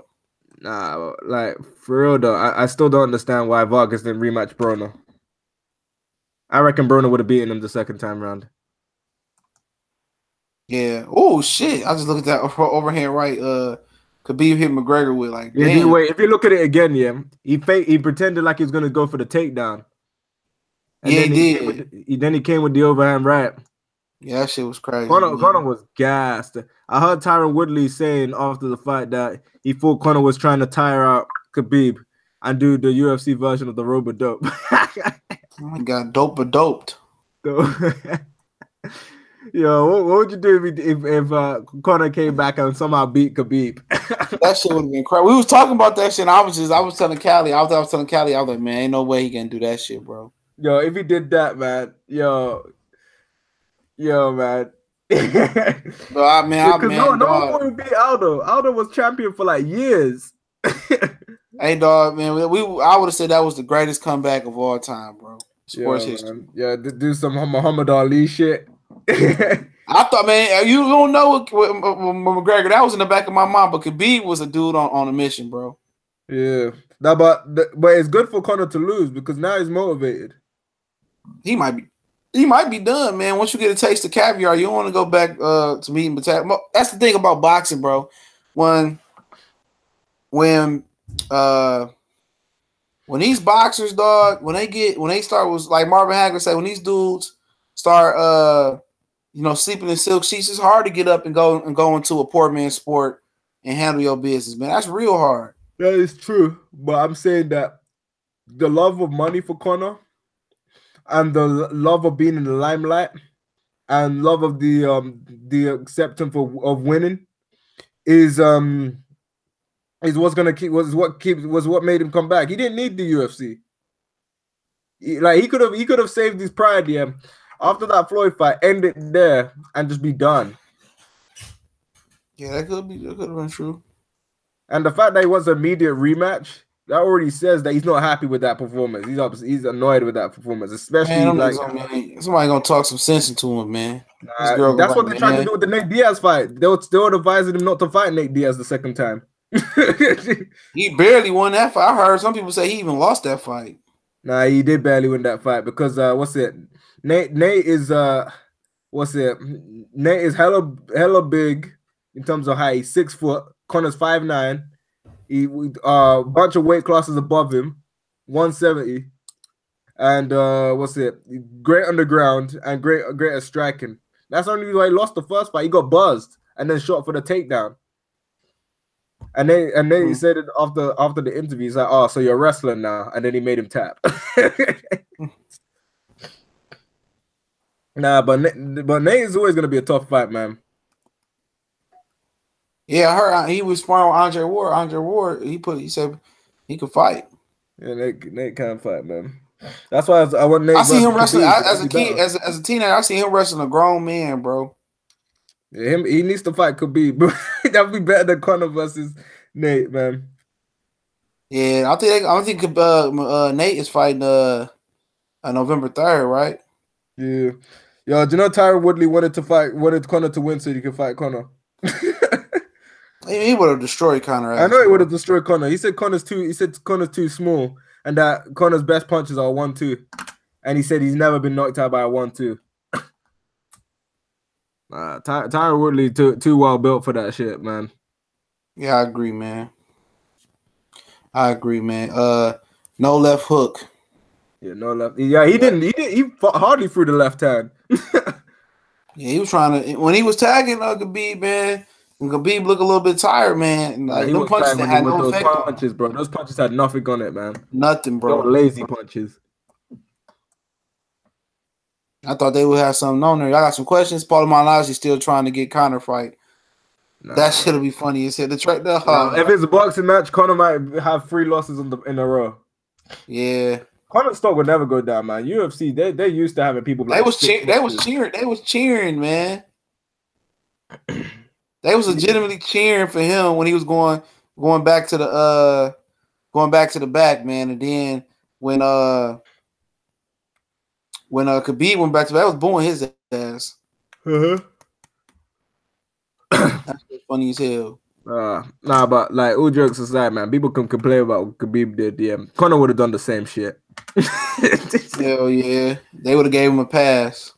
Nah, like for real though, I still don't understand why Vargas didn't rematch Broner. I reckon Broner would have beaten him the second time round. Yeah. Oh shit! I just looked at that overhand right. Khabib hit McGregor with like. Yeah, damn. wait. If you look at it again, yeah, he pretended like he was gonna go for the takedown, and Yeah, then he did. He came with the overhand right. Yeah, that shit was crazy. Conor was gassed. I heard Tyron Woodley saying after the fight that he thought Conor was trying to tire out Khabib and do the UFC version of the robo-dope. Oh my god, doped. Yo, what would you do if Conor came back and somehow beat Khabib? That shit would have been crazy. We was talking about that shit. And I was telling Callie. I was telling Callie. I was like, man, ain't no way he can do that shit, bro. Yo, if he did that, man, yo, man. But no one would beat Aldo. Aldo was champion for like years. Hey, dog, man. I would have said that was the greatest comeback of all time, bro. Sports history. Man. Yeah, do some Muhammad Ali shit. I thought, man, you don't know what McGregor. That was in the back of my mind, but Khabib was a dude on a mission, bro. Yeah, but it's good for Conor to lose because now he's motivated. He might be done, man. Once you get a taste of caviar, you don't want to go back to meat and potato. That's the thing about boxing, bro. When these boxers, dog, when they start was like Marvin Hagler said, when these dudes start sleeping in silk sheets, it's hard to get up and go into a poor man's sport and handle your business, man. That's real hard. That is true, but I'm saying that the love of money for Conor and the love of being in the limelight and love of the acceptance of winning is what's gonna what made him come back. He didn't need the UFC. He could have saved his pride, yeah. After that Floyd fight, end it there and just be done. Yeah, that could have been true. And the fact that he wants an immediate rematch, that already says that he's not happy with that performance. He's annoyed with that performance, especially somebody gonna talk some sense into him, man. That's what they tried to do with the Nate Diaz fight. They were advising him not to fight Nate Diaz the second time. He barely won that fight. I heard some people say he even lost that fight. Nah, he did barely win that fight because Nate is Nate is hella big in terms of height. He's 6 foot. Conor's 5'9". He bunch of weight classes above him, 170, and great underground and great at striking. That's the only reason why he lost the first fight. He got buzzed and then shot for the takedown. And then he said it after the interview. He's like, "Oh, so you're a wrestler now?" And then he made him tap. Nah, but Nate is always gonna be a tough fight, man. Yeah, I heard he was sparring with Andre Ward. Andre Ward, he said he could fight. Yeah, Nate can fight, man. That's why I want Nate. I see him wrestling as a kid, as a teenager. I see him wrestling a grown man, bro. Yeah, he needs to fight Khabib, bro. That would be better than Conor versus Nate, man. Yeah, I think Nate is fighting November 3rd, right? Yeah. Yo, do you know Tyron Woodley wanted Conor to win so he could fight Conor? He would have destroyed Conor. I know he would have destroyed Conor. He said Conor's too small, and that Conor's best punches are 1-2. And he said he's never been knocked out by a 1-2. Tyron Woodley too well built for that shit, man. Yeah, I agree, man. No left hook. Yeah, no left. Yeah, he didn't. He hardly threw the left hand. Yeah, he was trying to when he was tagging Khabib, man. And Khabib looked a little bit tired, man. Like them punches that had no effect on him. Bro. Those punches had nothing on it, man. Nothing, bro. Those lazy punches. I thought they would have something on there. I got some questions. Paul Malignaggi still trying to get Conor fight. Nah. That shit'll be funny as hell. If it's a boxing match, Conor might have 3 losses in a row. Yeah. Conor's stock would never go down, man. UFC, they're used to having people. They was cheering, man. They was legitimately cheering for him when he was going back to the back, man. And then when Khabib went back to the back, I was booing his ass. Uh-huh. That's funny as hell. Nah, but like all jokes aside, man, people can complain about what Khabib did. Yeah, Conor would have done the same shit. Hell yeah, they would have gave him a pass.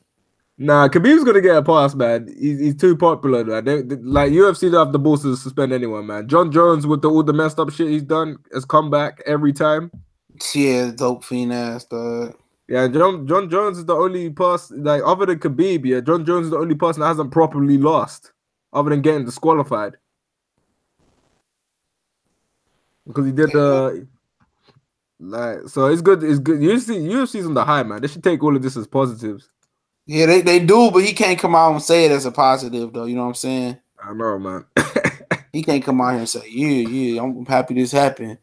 Nah, Khabib's gonna get a pass, man. He's too popular, man. Like UFC don't have the balls to suspend anyone, man. John Jones with all the messed up shit he's done has come back every time. Yeah, dope fiend ass dog. Yeah, John Jones is the only person, like other than Khabib, yeah, John Jones is the only person that hasn't properly lost, other than getting disqualified. Because he did the like, so it's good. It's good. UFC's on the high, man. They should take all of this as positives. Yeah, they do, but he can't come out and say it as a positive, though. You know what I'm saying? I know, man. He can't come out here and say, yeah, I'm happy this happened.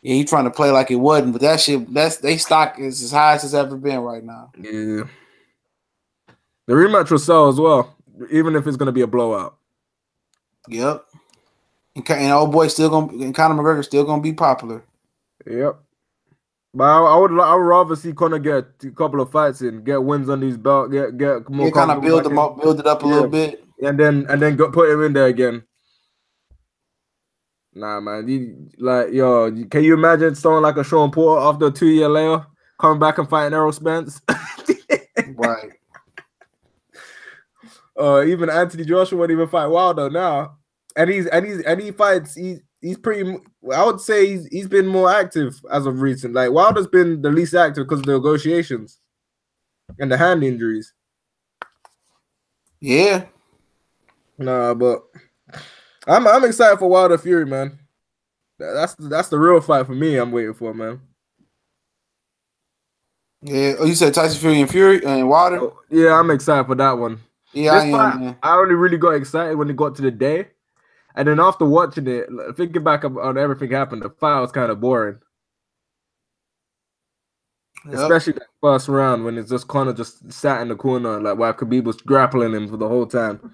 Yeah, he's trying to play like it wasn't, but that shit, they stock is as high as it's ever been right now. Yeah. The rematch will sell as well, even if it's gonna be a blowout. Yep. And old boy still gonna, and Conor McGregor still gonna be popular. Yep. But I would rather see Conor get a couple of fights in, get wins on his belt, get more. Kind of build it up a little bit, and then put him in there again. Nah, man. Can you imagine someone like a Sean Porter after a 2-year layoff coming back and fighting Errol Spence? Right. Even Anthony Joshua wouldn't even fight Wilder now, and he fights. He's pretty. I would say he's been more active as of recent. Like Wilder's been the least active because of the negotiations and the hand injuries. Yeah. Nah, but I'm excited for Wilder Fury, man. That's the real fight for me. I'm waiting for, man. Yeah. Oh, you said Tyson Fury and Wilder? Oh, yeah, I'm excited for that one. Yeah, I am, man. I only really got excited when it got to the day. And then after watching it, thinking back on everything happened, the fight was kind of boring. Yep. Especially that first round when it's just Conor just sat in the corner, like while Khabib was grappling him for the whole time.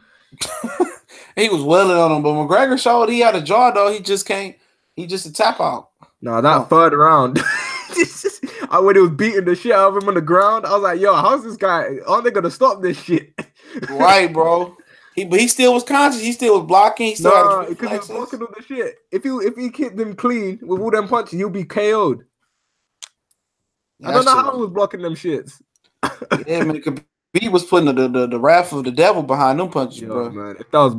He was welling on him, but McGregor showed he had a jaw though. He just can't. He just a tap out. No, that third round, when he was beating the shit out of him on the ground, I was like, "Yo, how's this guy? Aren't they gonna stop this shit?" Right, bro. But he still was conscious. He still was blocking. He still had because he was blocking all the shit. If he kicked them clean with all them punches, he'll be KO'd. I don't know how he was blocking them shits. Yeah, man. He was putting the wrath of the devil behind them punches, bro. Man, if that was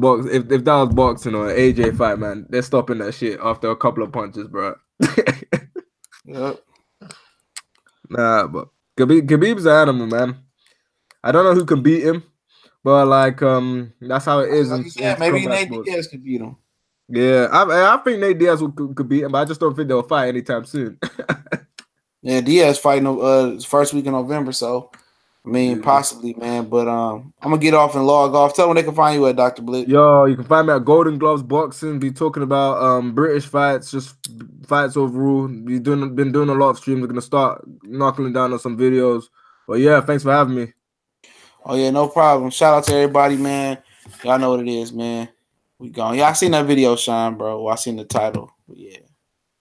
boxing or an AJ fight, man, they're stopping that shit after a couple of punches, bro. Yep. Nah, but Khabib's an animal, man. I don't know who can beat him. But like that's how it is. Like maybe Nate Diaz could beat him. Yeah, I think Nate Diaz could beat him, but I just don't think they'll fight anytime soon. Yeah, Diaz fighting first week in November, so I mean possibly, man. But I'm gonna get off and log off. Tell them they can find you at Dr. Blitz. Yo, you can find me at Golden Gloves Boxing. Be talking about British fights, just fights overall. Been doing a lot of streams. We're gonna start knuckling down on some videos. But yeah, thanks for having me. Oh, yeah, no problem. Shout out to everybody, man. Y'all know what it is, man. We gone. Yeah, I seen that video, Sean, bro. I seen the title. But yeah.